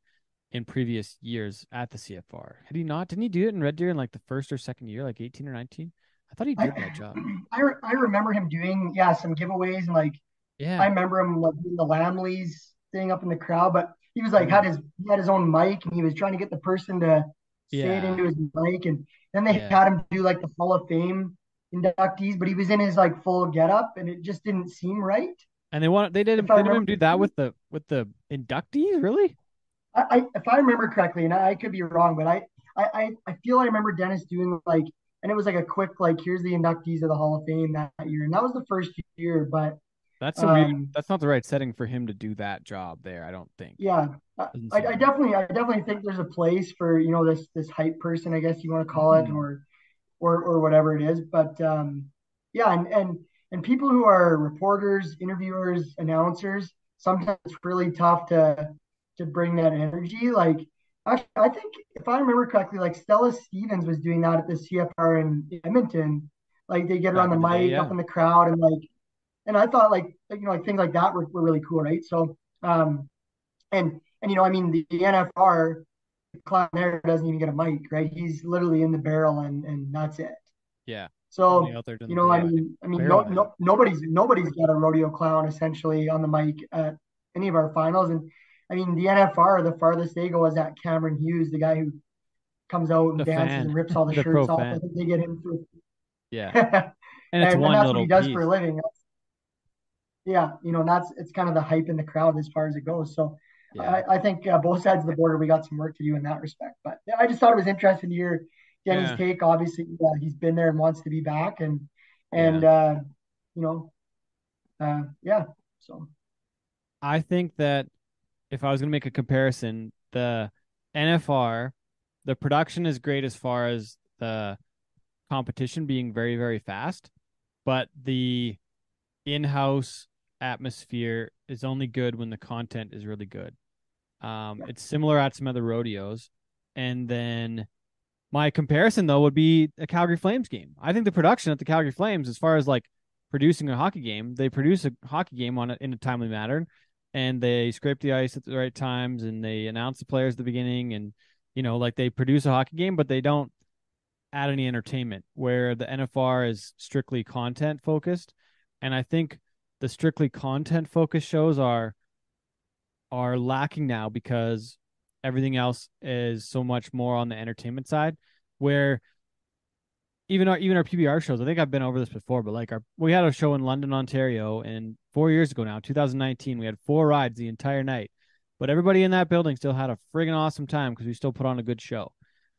in previous years at the CFR. Had he not? Didn't he do it in Red Deer in like the first or second year, like 18 or 19? I thought he I did that job. I remember him doing some giveaways, and like I Yeah. remember him like doing the Lamleys thing up in the crowd, but he was like Mm. he had his own mic, and he was trying to get the person to say it Yeah. into his mic, and then they Yeah. had him do like the Hall of Fame inductees, but he was in his like full getup, and it just didn't seem right. And they If I did remember, him do that with the inductees, really? if I remember correctly, and I could be wrong, but I feel I remember Dennis doing like, and it was like a quick like, here's the inductees of the Hall of Fame that year, and that was the first year. But That's not the right setting for him to do that job there, I don't think. yeah, Doesn't seem right. I definitely think there's a place for this hype person, I guess you want to call it, Mhm. or whatever it is. But yeah, and people who are reporters, interviewers, announcers, sometimes it's really tough to bring that energy. Like, actually, I think if I remember correctly, like Stella Stevens was doing that at the CFR in Edmonton. Like they get her on Back the in the day, mic up yeah. in the crowd, and I thought like things like that were really cool, right? So and I mean the NFR clown there doesn't even get a mic, right? He's literally in the barrel and that's it. Yeah. Only So, out there doing the yeah, barrel man. nobody's got a rodeo clown essentially on the mic at any of our finals. And I mean, the NFR, the farthest they go is at Cameron Hughes, the guy who comes out and The dances and fan, rips all the the pro shirts off. I fan. think they get him through. Yeah. and And it's one that's what he little does for piece. a living. Yeah, and it's kind of the hype in the crowd as far as it goes. So Yeah. I think both sides of the border, we got some work to do in that respect. But yeah, I just thought it was interesting to hear Denny's Yeah. take. Obviously, he's been there and wants to be back, and Yeah. you know, yeah. So I think that if I was going to make a comparison, the NFR, the production is great as far as the competition being very, very fast, but the in-house atmosphere is only good when the content is really good. It's similar at some other rodeos. And then my comparison, though, would be a Calgary Flames game. I think the production at the Calgary Flames, as far as like producing a hockey game, they produce a hockey game in a timely manner, and they scrape the ice at the right times, and they announce the players at the beginning, and like they produce a hockey game, but they don't add any entertainment. Where the NFR is strictly content focused, and I think the strictly content focused shows are lacking now because everything else is so much more on the entertainment side. Where even our PBR shows, I think I've been over this before, but like we had a show in London, Ontario, and 4 years ago now, 2019, we had 4 rides the entire night, but everybody in that building still had a friggin' awesome time because we still put on a good show.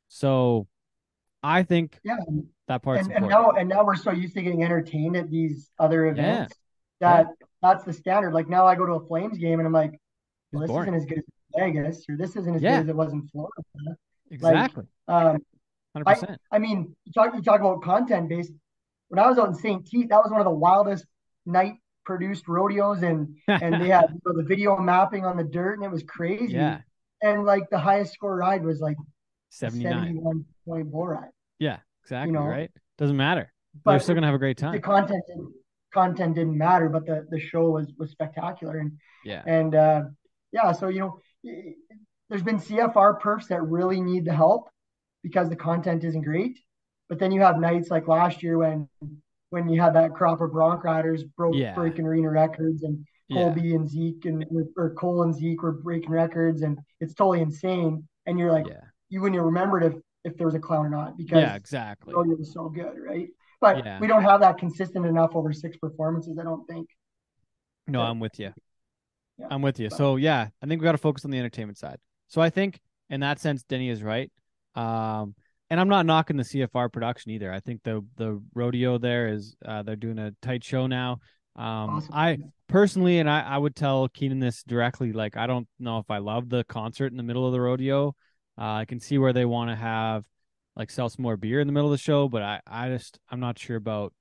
So I think yeah, that part's and important. now we're so used to getting entertained at these other Yeah, events yeah, that that's the standard. Like now I go to a Flames game and I'm like, it's well, this boring. isn't as good as Vegas, or this isn't as good Yeah, as it was in Florida. Like, exactly, um, 100%. I mean, you talk about content based. When I was out in St. Pete, that was one of the wildest night produced rodeos, and they had the video mapping on the dirt, and it was crazy. Yeah, And like the highest score ride was like a 79. 71 point bull ride, Yeah, you exactly, know. right? Doesn't matter. They're But still gonna have a great the time. content didn't matter, but the show was spectacular, Yeah, and yeah. So there's been CFR perfs that really need the help because the content isn't great. But then you have nights like last year when you had that crop of bronc riders yeah, breaking arena records, and yeah, Colby and Zeke or Cole and Zeke were breaking records, and it's totally insane. And you're like, yeah, you wouldn't have remembered if there was a clown or not because yeah, exactly. rodeo was so good, right? But Yeah. we don't have that consistent enough over 6 performances, I don't think. No, That, I'm with you. yeah, I'm with you. but So yeah, I think we got to focus on the entertainment side. So I think in that sense, Denny is right. And I'm not knocking the CFR production either. I think the rodeo there is they're doing a tight show now. awesome. I personally, and I would tell Keenan this directly, like I don't know if I love the concert in the middle of the rodeo. I can see where they want to have like sell some more beer in the middle of the show, but I'm not sure about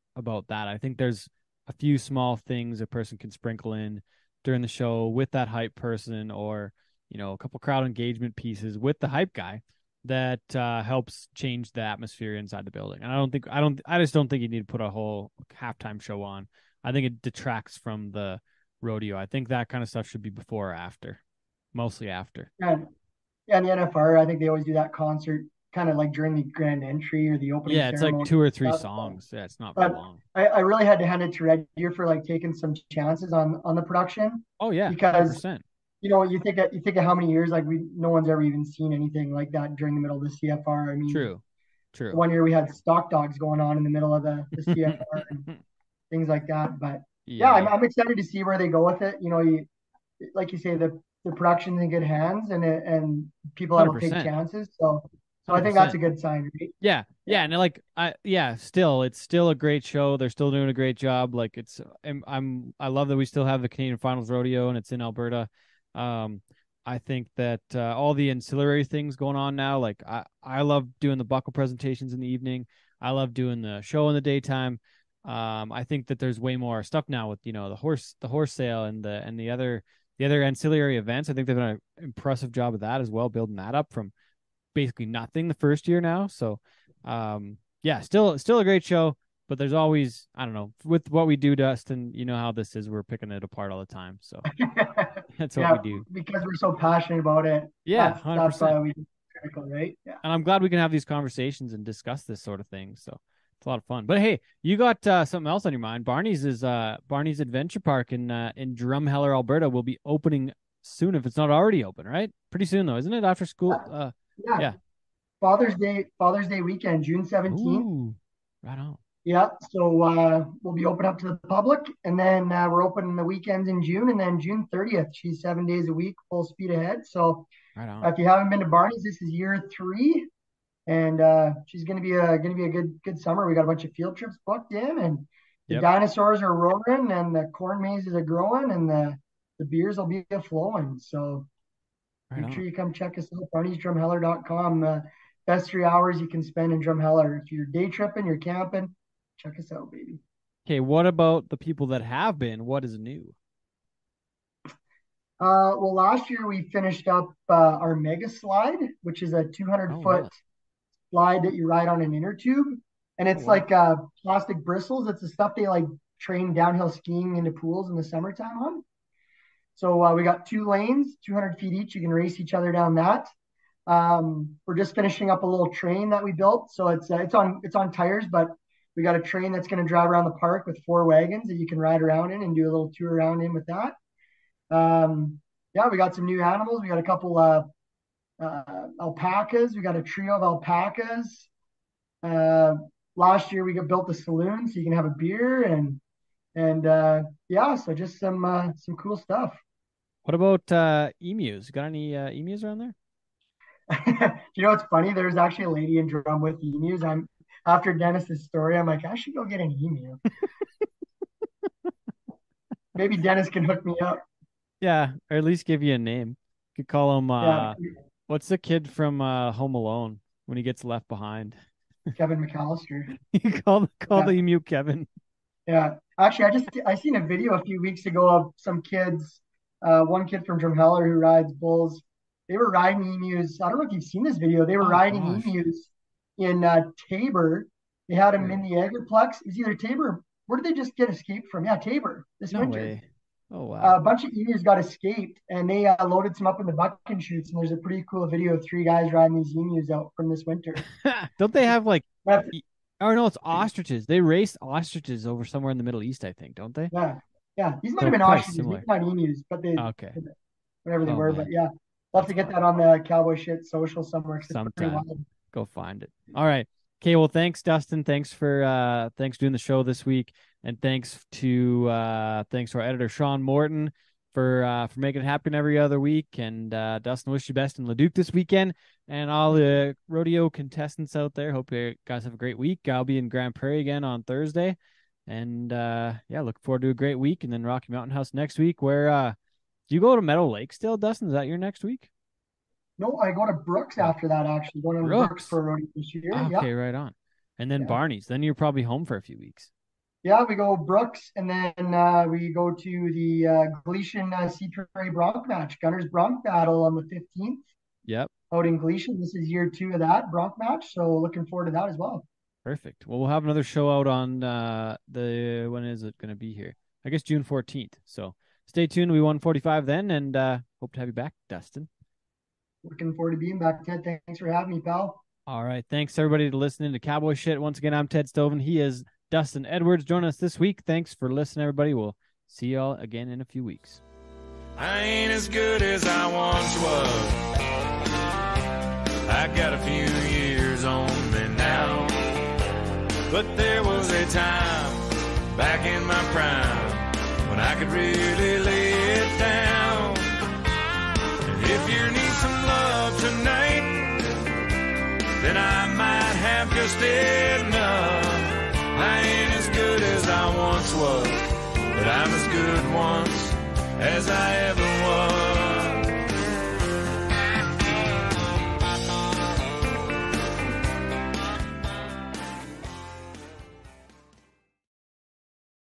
that. I think there's a few small things a person can sprinkle in during the show with that hype person, or a couple crowd engagement pieces with the hype guy that helps change the atmosphere inside the building. And I just don't think you need to put a whole halftime show on. I think it detracts from the rodeo. I think that kind of stuff should be before or after, mostly after. Yeah, and the NFR, I think they always do that concert kind of like during the grand entry or the opening Yeah, it's ceremony. like 2 or 3 stuff. songs. Yeah, it's not very But long. I really had to hand it to Red Deer for like taking some chances on the production. Oh yeah, Because 100%. you think of how many years like no one's ever even seen anything like that during the middle of the CFR. I mean, True. one year we had stock dogs going on in the middle of the CFR and things like that. But yeah, I'm excited to see where they go with it. Like you say, the production's in good hands and people that'll take 100%. So I think that's a good sign, right? Yeah. And like it's still a great show. They're still doing a great job. Like I love that we still have the Canadian Finals Rodeo and it's in Alberta. I think that all the ancillary things going on now, like I love doing the buckle presentations in the evening. I love doing the show in the daytime. I think that there's way more stuff now with the horse sale and the other ancillary events. I think they've done an impressive job of that as well, building that up from basically nothing the first year now. So still a great show, but there's always, I don't know, with what we do, Dustin, you know how this is, we're picking it apart all the time. So that's what we do because we're so passionate about it. Yeah, that's why we do critical, right? Yeah. And I'm glad we can have these conversations and discuss this sort of thing. So it's a lot of fun. But hey, you got something else on your mind. Barney's Adventure Park in Drumheller, Alberta will be opening soon, if it's not already open, right? Pretty soon though, isn't it? After school. Yeah. Father's Day weekend, June 17th. Ooh, right on. Yeah, so we'll be open up to the public, and then we're open the weekends in June, and then June 30th, she's 7 days a week, full speed ahead. So right on. If you haven't been to Barney's, this is year 3, and she's gonna be a good summer. We got a bunch of field trips booked in, and the dinosaurs are roaring, and the corn mazes are growing, and the beers will be flowing. So make sure you come check us out, barneysdrumheller.com. Best 3 hours you can spend in Drumheller. If you're day tripping, you're camping, check us out, baby. Okay, what about the people that have been? What is new? Well, last year we finished up our mega slide, which is a 200-foot slide that you ride on an inner tube, and it's like plastic bristles. It's the stuff they like train downhill skiing into pools in the summertime on. So we got 2 lanes, 200 feet each. You can race each other down that. We're just finishing up a little train that we built, so it's on tires, but we got a train that's going to drive around the park with 4 wagons that you can ride around in and do a little tour around in with that. We got some new animals. We got a couple alpacas. We got a trio of alpacas. Last year we built the saloon so you can have a beer so just some cool stuff. What about emus? Got any emus around there? You know what's funny? There's actually a lady in Drum with emus. After Dennis's story, I'm like, I should go get an emu. Maybe Dennis can hook me up. Yeah, or at least give you a name. You could call him what's the kid from Home Alone when he gets left behind? Kevin McAllister. You call the emu Kevin. Yeah. Actually, I seen a video a few weeks ago of some kids, one kid from Drumheller who rides bulls. They were riding emus. I don't know if you've seen this video. They were riding emus in Tabor. They had them in the Agriplex. It was either Tabor. Where did they just get escaped from? Yeah, Tabor this winter. Way. Oh, wow. A bunch of emus got escaped, and they loaded some up in the bucking chutes, and there's a pretty cool video of 3 guys riding these emus out from this winter. Don't they have like no, it's ostriches. They race ostriches over somewhere in the Middle East, I think, don't they? Yeah. These might have been ostriches, maybe not emus, but they whatever they were, man. But yeah. We'll have to get that on the Cowboy Shit social somewhere. Sometime. Go find it. All right. Okay. Well, thanks, Dustin. Thanks for doing the show this week, and thanks to our editor Sean Morton for making it happen every other week. And Dustin, wish you best in Leduc this weekend, and all the rodeo contestants out there. Hope you guys have a great week. I'll be in Grand Prairie again on Thursday, and looking forward to a great week. And then Rocky Mountain House next week, where do you go to Meadow Lake still, Dustin? Is that your next week? No, I go to Brooks after that, actually. Going to Brooks for Rodeo this year. Okay, right on. And then Barney's. Then you're probably home for a few weeks. Yeah, we go Brooks, and then we go to the Gleason Sea Prairie Bronc match, Gunners Bronc battle on the 15th. Yep. Out in Gleason. This is year 2 of that Bronc match, so looking forward to that as well. Perfect. Well, we'll have another show out on when is it going to be here? I guess June 14th. So stay tuned. We 145 then, and hope to have you back, Dustin. Looking forward to being back, Ted. Thanks for having me, pal. All right. Thanks, everybody, to listening to Cowboy Shit. Once again, I'm Ted Stovin. He is Dustin Edwards. Join us this week. Thanks for listening, everybody. We'll see y'all again in a few weeks. I ain't as good as I once was. I got a few years on me now. But there was a time back in my prime when I could really lay it down. And if you need some love tonight, then I might have just enough. I ain't as good as I once was, but I'm as good once as I ever was.